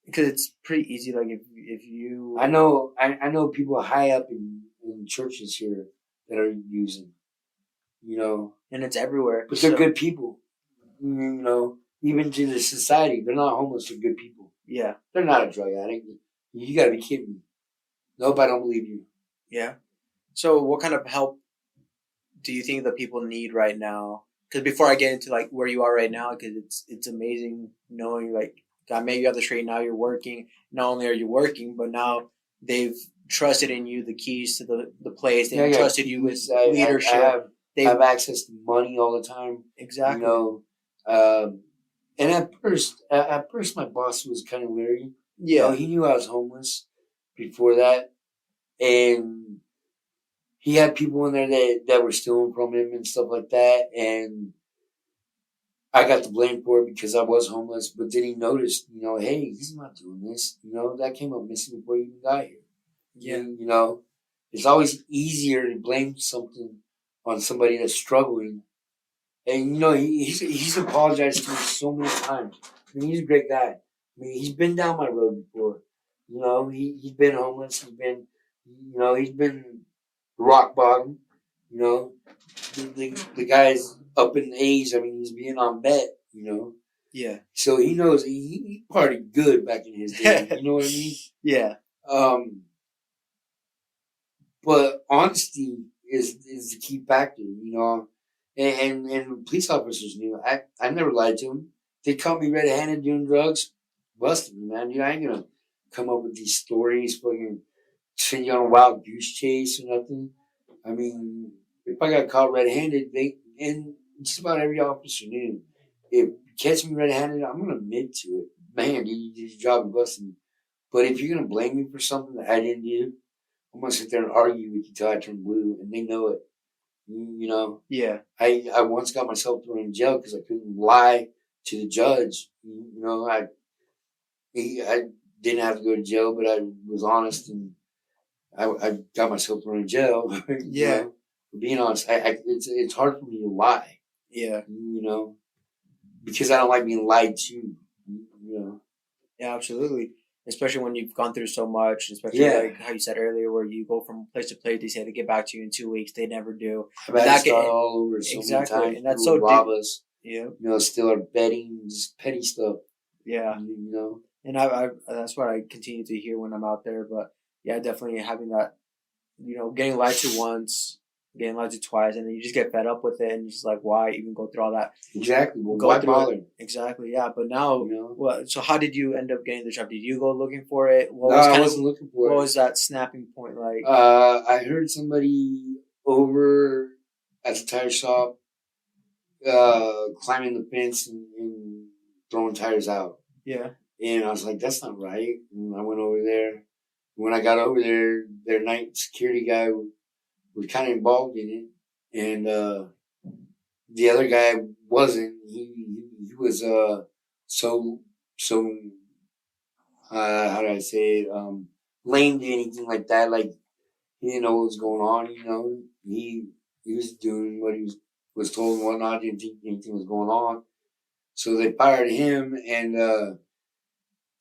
Because it's pretty easy. Like if you, I know people high up in churches here that are using, you know. And it's everywhere. But they're good people, you know. Even to the society, they're not homeless. They're good people. Yeah. They're not a drug addict. You got to be kidding me. Nope, I don't believe you. Yeah. So what kind of help do you think that people need right now? Because before I get into like where you are right now, because it's amazing knowing like I met you at the street. Now you're working. Not only are you working, but now they've trusted in you the keys to the place. They've trusted you with leadership. I have access to money all the time. Exactly. You know, and at first, my boss was kind of leery. Yeah. You know, he knew I was homeless before that, and he had people in there that were stealing from him and stuff like that, and I got the blame for it because I was homeless. But then he noticed, you know, hey, he's not doing this. You know, that came up missing before he even got here. Yeah. You know, it's always easier to blame something on somebody that's struggling. And, you know, he's apologized to me so many times. I mean, he's a great guy. I mean, he's been down my road before. You know, he's been homeless. He's been rock bottom. You know, the guy's up in age. I mean, he's being on bet, you know. Yeah. So he knows he partied good back in his day. You know what I mean? Yeah. But honesty is the key factor, you know. And police officers knew. I never lied to them. They caught me red-handed doing drugs. Busted me, man. You know, I ain't gonna come up with these stories, fucking send you on a wild goose chase or nothing. I mean, if I got caught red-handed, and just about every officer knew, if you catch me red-handed, I'm gonna admit to it. Man, you did your job and busted me. But if you're gonna blame me for something that I didn't do, I'm gonna sit there and argue with you till I turn blue, and they know it. You know. Yeah. I once got myself thrown in jail because I couldn't lie to the judge. You know, I didn't have to go to jail, but I was honest, and I got myself thrown in jail. Yeah. Know? For being honest, it's hard for me to lie. Yeah. You know, because I don't like being lied to. You know. Yeah, absolutely. Especially when you've gone through so much, especially like how you said earlier, where you go from place to place, they say they get back to you in 2 weeks, they never do. I've had to start all over so many times. And that's so rob us. Yeah. You know, steal our bedding, just petty stuff. Yeah. You know. And I that's what I continue to hear when I'm out there. But yeah, definitely having that, you know, getting lied to once, getting lied to twice, and then you just get fed up with it, and you're just like, why even go through all that? Exactly. Well, why bother? Exactly. Yeah. But now, you know? well, so how did you end up getting the job? Did you go looking for it? I wasn't looking for it. What was that snapping point like? I heard somebody over at the tire shop climbing the fence and throwing tires out. Yeah. And I was like, that's not right. And I went over there. When I got over there, their night security guy was kind of involved in it. And the other guy wasn't. He was so how do I say it? Lame to anything like that. Like he didn't know what was going on. You know, he was doing what he was told and whatnot. Didn't think anything was going on. So they fired him, and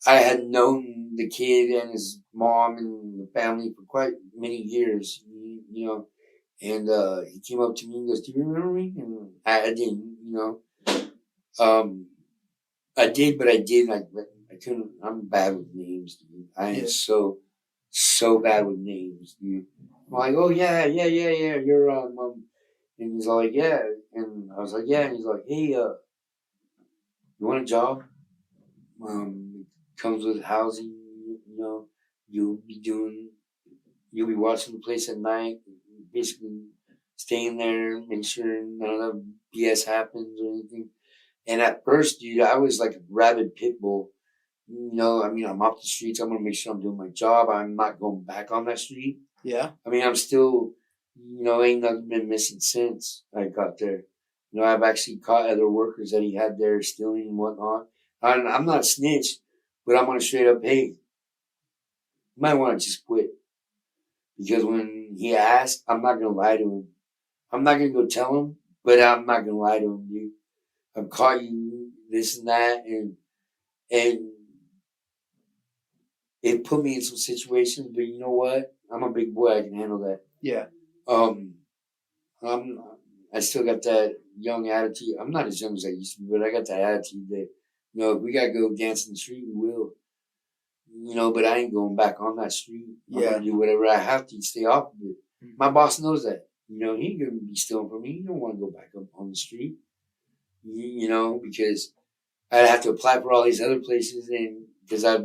I had known the kid and his mom and the family for quite many years. You know, and he came up to me and goes, "Do you remember me?" And I didn't. You know, I did, but I didn't. I couldn't. I'm bad with names, dude. I am so bad with names, dude. I'm like, oh yeah. You're and he's like, yeah, and I was like, yeah, and he's like, hey, you want a job? It comes with housing. You know, you'll be watching the place at night, basically staying there, make sure none of the BS happens or anything. And at first, dude, I was like a rabid pit bull. You know, I mean, I'm off the streets. I'm going to make sure I'm doing my job. I'm not going back on that street. Yeah. I mean, I'm still, you know, ain't nothing been missing since I got there. You know, I've actually caught other workers that he had there stealing and whatnot. I'm not a snitch, but I'm going to straight up, hey, you might want to just quit. Because when he asked, I'm not going to lie to him. I'm not going to go tell him, but I'm not going to lie to him, dude. I've caught you, this and that, and it put me in some situations, but you know what? I'm a big boy. I can handle that. Yeah. I still got that young attitude. I'm not as young as I used to be, but I got that attitude that, if we gotta go dance in the street, we will. But I ain't going back on that street. I'm gonna do whatever I have to stay off of it. Mm-hmm. My boss knows that. He ain't gonna be stealing from me. He don't want to go back up on the street. Because I'd have to apply for all these other places, and because I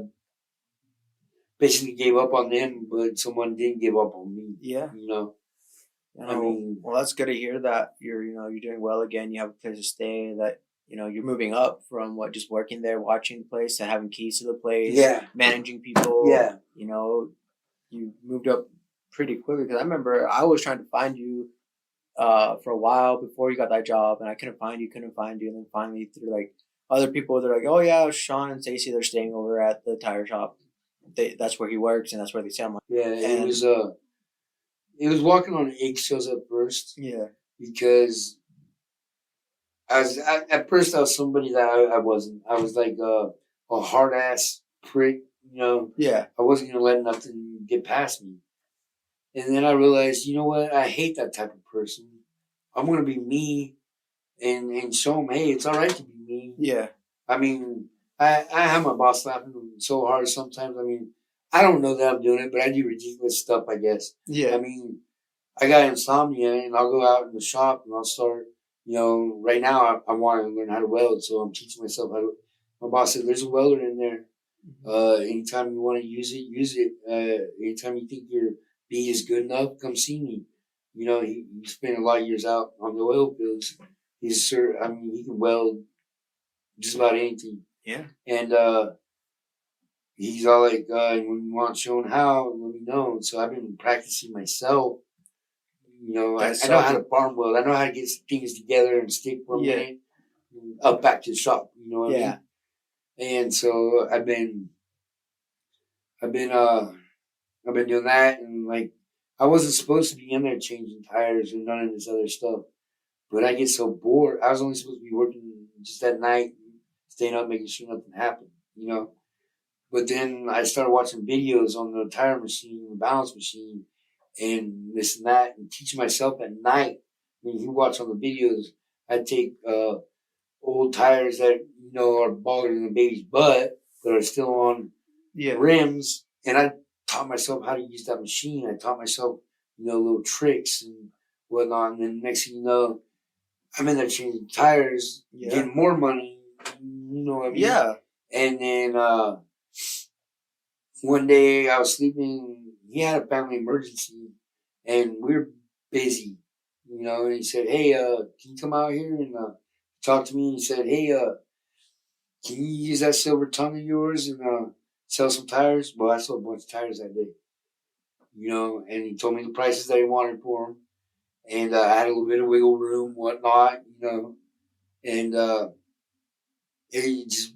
basically gave up on them, but someone didn't give up on me. Yeah. I mean, well, that's good to hear that you're doing well again. You have a place to stay. That you're moving up from just working there, watching the place, to having keys to the place. Yeah. Managing people. Yeah. You moved up pretty quickly, because I remember I was trying to find you for a while before you got that job, and I couldn't find you, and then finally through other people, they're like, oh yeah, Shawn and Stacy, they're staying over at the tire shop. That's where he works, and that's where they say. I'm like, yeah, it was walking on eggshells at first. Yeah. Because at first I was somebody that I wasn't. I was like a hard ass prick, Yeah. I wasn't gonna let nothing get past me. And then I realized, you know what? I hate that type of person. I'm gonna be me, and show them, hey, it's all right to be me. Yeah. I mean, I have my boss laughing so hard sometimes. I mean, I don't know that I'm doing it, but I do ridiculous stuff, I guess. Yeah. I mean, I got insomnia, and I'll go out in the shop and I'll start, right now I want to learn how to weld, so I'm teaching myself how to. My boss said, there's a welder in there. Anytime you want to use it, use it. Anytime you think your bee is good enough, come see me. He spent a lot of years out on the oil fields. He can weld just about anything. Yeah. And he's all like, when you want shown how, let me know. So I've been practicing myself. I know how to farm weld. I know how to get things together and stick for a minute, up back to the shop. You know what I mean? And so I've been doing that, and I wasn't supposed to be in there changing tires or none of this other stuff, but I get so bored. I was only supposed to be working just at night, staying up, making sure nothing happened. But then I started watching videos on the tire machine, the balance machine, and this and that, and teaching myself at night. I mean, you watch on the videos, I take old tires that are baller than a baby's butt, but are still on rims, and I taught myself how to use that machine. I taught myself, little tricks and whatnot. And then next thing you know, I'm in there changing tires, getting more money. You know what I mean? Yeah. And then one day I was sleeping. He had a family emergency, and we were busy. And he said, "Hey, can you come out here and talk to me?" And he said, "Hey, can you use that silver tongue of yours and sell some tires?" Well, I sold a bunch of tires that day. And he told me the prices that he wanted for them. And I had a little bit of wiggle room, whatnot, and it just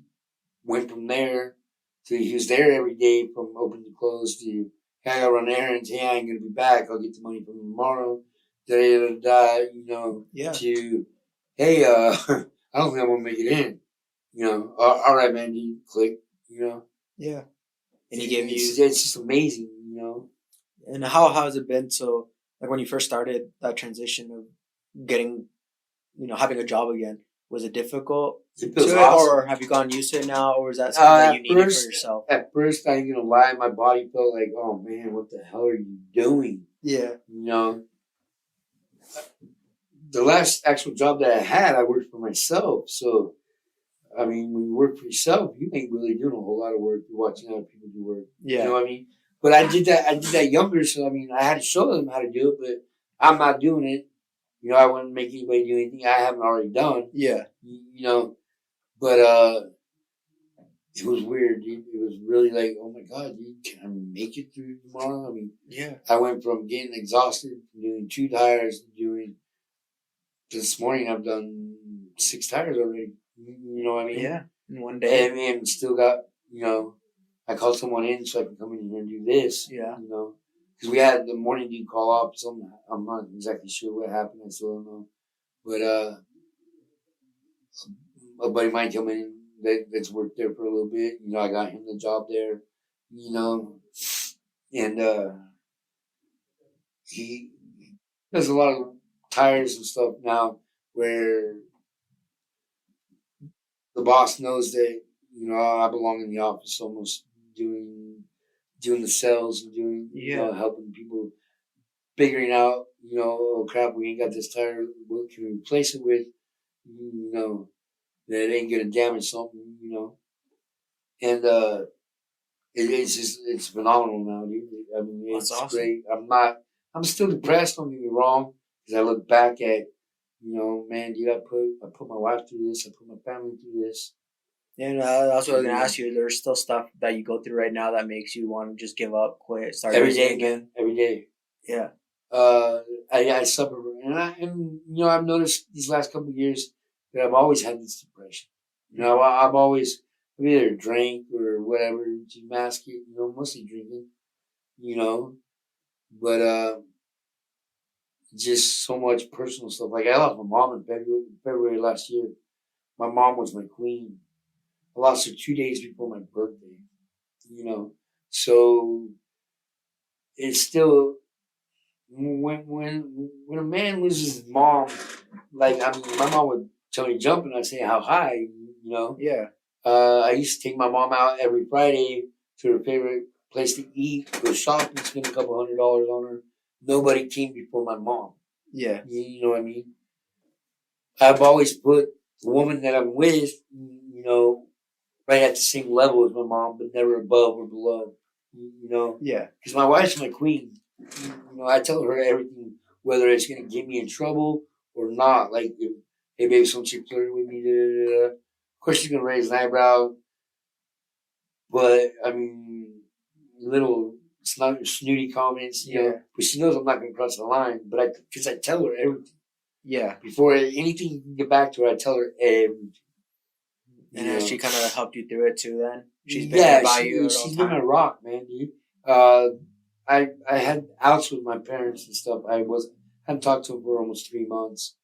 went from there. So he was there every day from open to close to, hey, I gotta run errands, hey, I ain't gonna be back, I'll get the money from him tomorrow, to, hey, I don't think I'm gonna make it in. All right, man, you click, Yeah. And he gave you. It's just amazing, And how has it been? So, when you first started that transition of getting, having a job again, was it difficult? It feels awesome. Or have you gotten used to it now? Or is that something that you needed for yourself? At first, I ain't gonna lie, my body felt like, oh man, what the hell are you doing? Yeah. The last actual job that I had, I worked for myself. So, I mean, when you work for yourself, you ain't really doing a whole lot of work. You're watching other people do work. Yeah. You know what I mean? But I did that younger, so I mean, I had to show them how to do it, but I'm not doing it. I wouldn't make anybody do anything I haven't already done. Yeah. But it was weird, dude. It was really like, oh my God, dude, can I make it through tomorrow? I mean, yeah. I went from getting exhausted, from doing 2 tires, this morning I've done 6 tires already. You know what I mean? Yeah. In one day. And still got, I called someone in so I can come in here and do this. Yeah. Because we had the morning dude call up. So I'm not exactly sure what happened. I still don't know. But a buddy of mine came in that's worked there for a little bit. I got him the job there. And he does a lot of tires and stuff now, where the boss knows that I belong in the office, almost doing the sales and doing helping people figuring out oh crap, we ain't got this tire, what can we replace it with, that ain't gonna damage something, and it's phenomenal now, dude. I mean, it's awesome. Great. I'm still depressed, don't get me wrong, because I look back at man, dude, I put my wife through this, I put my family through this. And that's what I was gonna ask you. There's still stuff that you go through right now that makes you want to just give up, quit, start every day again. Every day. Yeah. I suffer, and I've noticed these last couple of years that I've always had this depression. I've either drank or whatever to mask it. Mostly drinking. But just so much personal stuff. Like I lost my mom in February last year. My mom was my queen. I lost her 2 days before my birthday. So it's still when a man loses his mom, like my mom would tell me jump, and I'd say how high, Yeah. I used to take my mom out every Friday to her favorite place to eat, go shopping, spend a couple $100 on her. Nobody came before my mom. Yeah. You know what I mean? I've always put the woman that I'm with, right at the same level as my mom, but never above or below. Yeah. Because my wife's my queen. I tell her everything, whether it's going to get me in trouble or not. Like, if, hey, baby, some chick flirting with me. Da, da, da. Of course, she's going to raise an eyebrow. But, I mean, little snooty comments, you know. But she knows I'm not going to cross the line. But because I tell her everything. Yeah. Before anything can get back to her, I tell her everything. And has she kind of helped you through it too then? She's been there by you at all she's been time? my rock, man, dude. I had outs with my parents and stuff. I hadn't talked to them for almost 3 months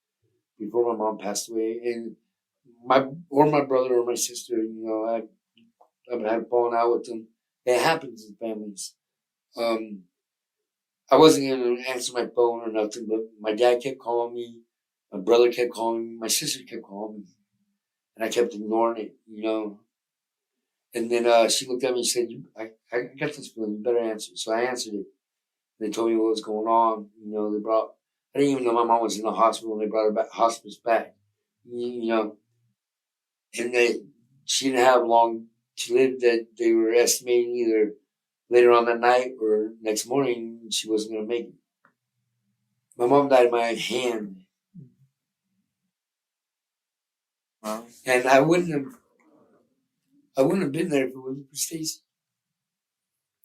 before my mom passed away. And my brother or my sister, I've had falling out with them. It happens in families. I wasn't going to answer my phone or nothing, but my dad kept calling me. My brother kept calling me. My sister kept calling me. And I kept ignoring it, And then she looked at me and said, I got this feeling, you better answer. So I answered it. They told me what was going on. I didn't even know my mom was in the hospital, and they brought her back, hospice back. And she didn't have long to live, that they were estimating either later on that night or next morning she wasn't going to make it. My mom died in my hand. Wow. And I wouldn't have been there if it wasn't for Stacy.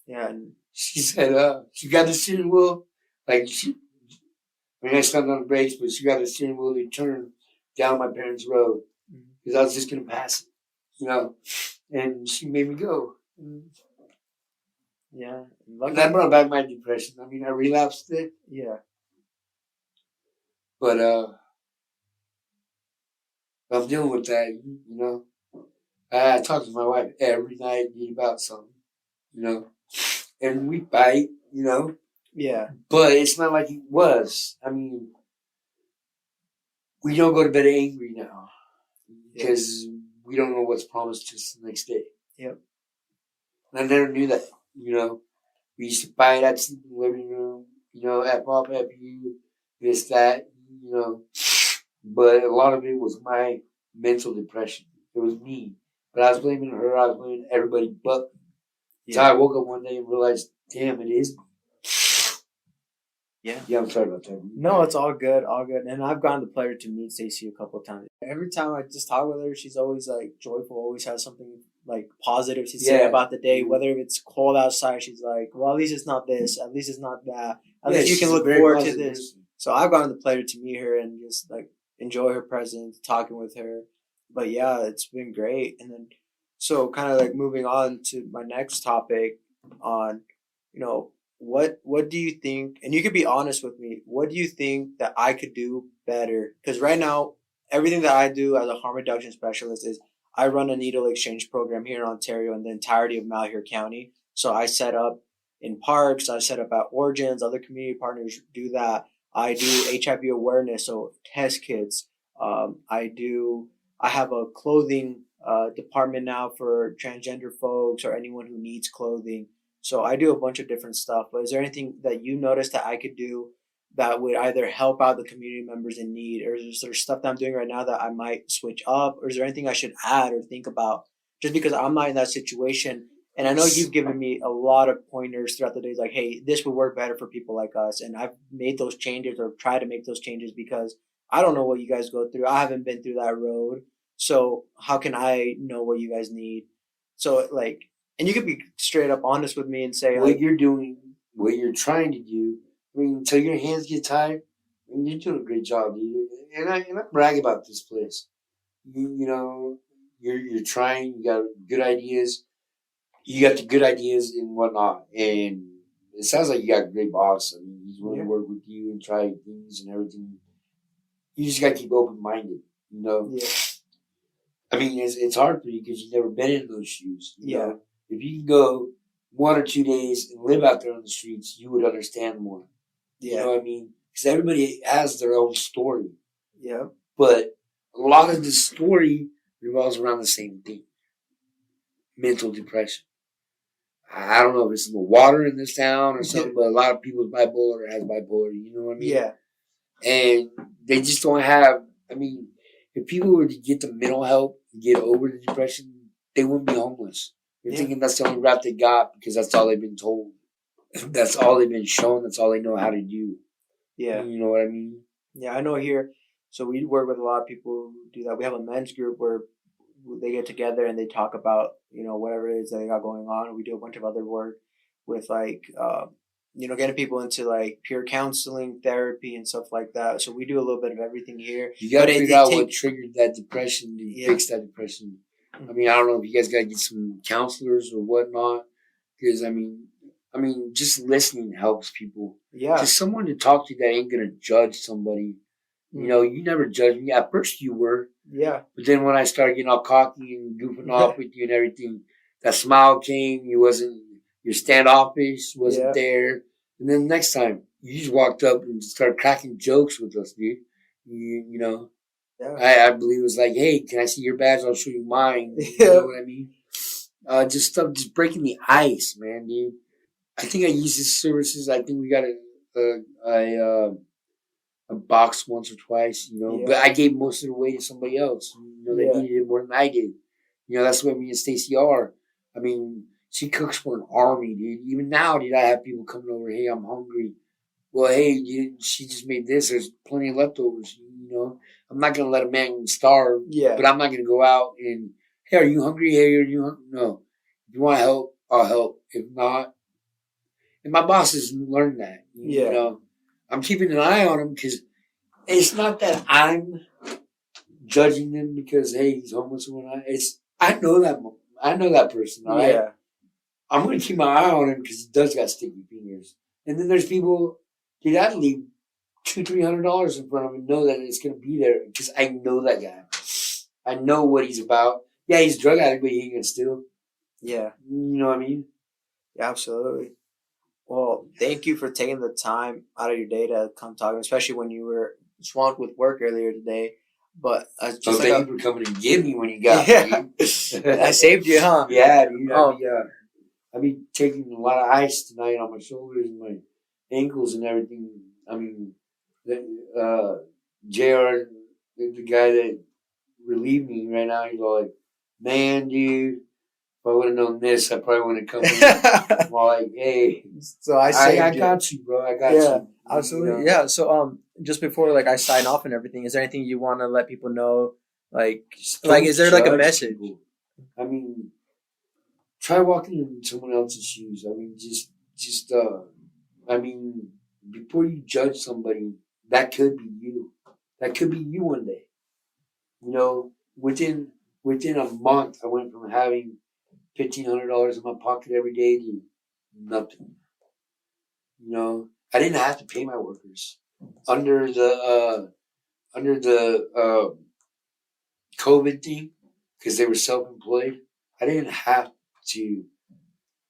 Yeah. And she said, she got the steering wheel, I slammed on the brakes, but she got the steering wheel to turn down my parents' road because I was just going to pass it, and she made me go. Yeah. And that brought back my depression. I mean, I relapsed it. Yeah. But I'm dealing with that, I talk to my wife every night about something, and we fight, Yeah. But it's not like it was. I mean, we don't go to bed angry now because we don't know what's promised to us the next day. Yep. And I never knew that, We used to fight at the living room, F off, F you, this, that, But a lot of it was my mental depression. It was me. But I was blaming her. I was blaming everybody but me. Yeah. So I woke up one day and realized, damn, it is me. Yeah, I'm sorry about that. No, it's all good, all good. And I've gotten the pleasure to meet Stacey a couple of times. Every time I just talk with her, she's always like joyful, always has something like positive to say about the day. Whether it's cold outside, she's like, well, at least it's not this, at least it's not that. At least you can look forward to this. Person. So I've gotten the pleasure to meet her and just like enjoy her presence, talking with her. But yeah, it's been great. And then so kind of like moving on to my next topic on, what do you think, and you could be honest with me, what do you think that I could do better? Because right now, everything that I do as a harm reduction specialist is I run a needle exchange program here in Ontario and the entirety of Malheur County. So I set up in parks, I set up at Origins, other community partners do that. I do HIV awareness, so test kits. I have a clothing department now for transgender folks or anyone who needs clothing. So I do a bunch of different stuff. But is there anything that you noticed that I could do that would either help out the community members in need, or is there stuff that I'm doing right now that I might switch up, or is there anything I should add or think about? Just because I'm not in that situation, and I know you've given me a lot of pointers throughout the days, like, hey, this would work better for people like us. And I've made those changes or tried to make those changes because I don't know what you guys go through. I haven't been through that road. So how can I know what you guys need? So like, and you could be straight up honest with me and say What like, you're doing, what you're trying to do, I mean, until your hands get tired, I mean, you're doing a great job, dude. And I brag about this place. You know, you're trying. You got good ideas. You got the good ideas and whatnot, and it sounds like you got a great boss. I mean, he's willing to work with you and try things and everything. You just got to keep open minded. You know, yeah, I mean, it's hard for you because you've never been in those shoes. You yeah, know, if you can go 1 or 2 days and live out there on the streets, you would understand more. You yeah, know what I mean? Because everybody has their own story, yeah, but a lot of the story revolves around the same thing: mental depression. I don't know if it's the water in this town or something, but a lot of people's bipolar has bipolar. You know what I mean? yeah, And they just don't have. I mean, if people were to get the mental help and get over the depression, they wouldn't be homeless. They're yeah, thinking that's the only route they got because that's all they've been told. That's all they've been shown. That's all they know how to do. yeah. You know what I mean? Yeah, I know here. So we work with a lot of people who do that. We have a men's group where they get together and they talk about whatever it is that they got going on. We do a bunch of other work with like getting people into like peer counseling, therapy, and stuff like that. So we do a little bit of everything here. You got to But figure out what triggered that depression to Yeah. fix that depression. I mean, I don't know if you guys got to get some counselors or whatnot, because I mean, just listening helps people. Yeah. Just someone to talk to that ain't gonna judge somebody. You know, you never judged me. At first, you were. Yeah. But then when I started getting all cocky and goofing off with you and everything, that smile came. Your standoffish wasn't there. And then the next time, you just walked up and started cracking jokes with us, dude. You know, I believe it was like, hey, can I see your badge? I'll show you mine. You know what I mean? Just stuff, just breaking the ice, man, dude. I think I used his services. I think we got a box once or twice, but I gave most of it away to somebody else, that needed it more than I did. That's what me and Stacy are. I mean, she cooks for an army, dude. Even now, dude, I have people coming over, hey, I'm hungry. Well, hey, dude, she just made this. There's plenty of leftovers, I'm not going to let a man starve, but I'm not going to go out and, hey, are you hungry? Hey, are you hungry? No. If you want to help, I'll help. If not, and my bosses learned that. I'm keeping an eye on him because it's not that I'm judging him because hey he's homeless or whatnot. I know that person. All right, I'm gonna keep my eye on him because he does got sticky fingers. And then there's people, dude, I'd leave $200-300 in front of him and know that it's gonna be there because I know that guy. I know what he's about. Yeah, he's a drug addict, but he ain't gonna steal. Yeah, you know what I mean? Yeah, absolutely. Well, thank you for taking the time out of your day to come talk, especially when you were swamped with work earlier today. But thank you for coming to get me when you got me. I saved you, huh? Yeah, dude. I'll be taking a lot of ice tonight on my shoulders and my ankles and everything. I mean, JR, the guy that relieved me right now, he's all like, man, dude, if I would have known this, I probably wouldn't have come in. I'm all like, hey. So I got you, bro. I got you. Absolutely. Yeah. So just before I sign off and everything, is there anything you want to let people know? Is there like a message? People. I mean, try walking in someone else's shoes. I mean, before you judge somebody, that could be you. That could be you one day. Within a month, I went from having $1,500 in my pocket every day to nothing. I didn't have to pay my workers under the COVID thing because they were self-employed. I didn't have to.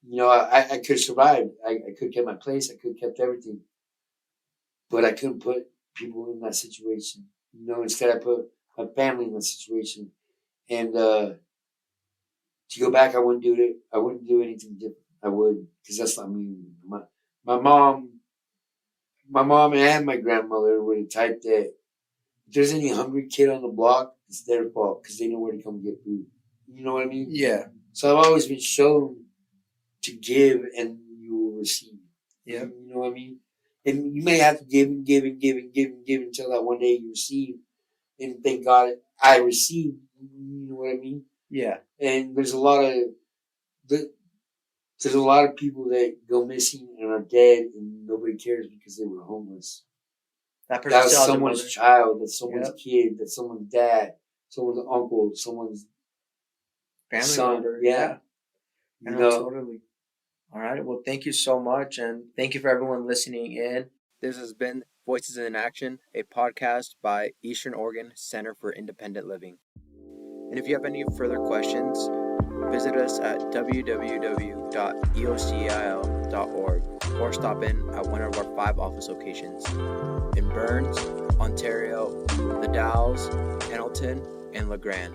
I could have survived. I could have kept my place. I could have kept everything. but I couldn't put people in that situation. Instead I put my family in that situation. And to go back, I wouldn't do it. I wouldn't do anything different. I would, because that's not me. My mom and my grandmother were the type that if there's any hungry kid on the block, it's their fault because they know where to come get food. You know what I mean? Yeah. So I've always been shown to give and you will receive. Yeah. You know what I mean? And you may have to give and give and give and give and give until that one day you receive. And thank God I received. You know what I mean? Yeah. And there's a lot of people that go missing and are dead and nobody cares because they were homeless. That was someone's child, that's someone's kid, that's someone's dad, someone's uncle, someone's family son. member. Yeah. Totally. All right. Well, thank you so much. And thank you for everyone listening in. This has been Voices in Action, a podcast by Eastern Oregon Center for Independent Living. And if you have any further questions, visit us at www.eocil.org or stop in at one of our 5 office locations in Burns, Ontario, The Dalles, Pendleton, and LeGrand.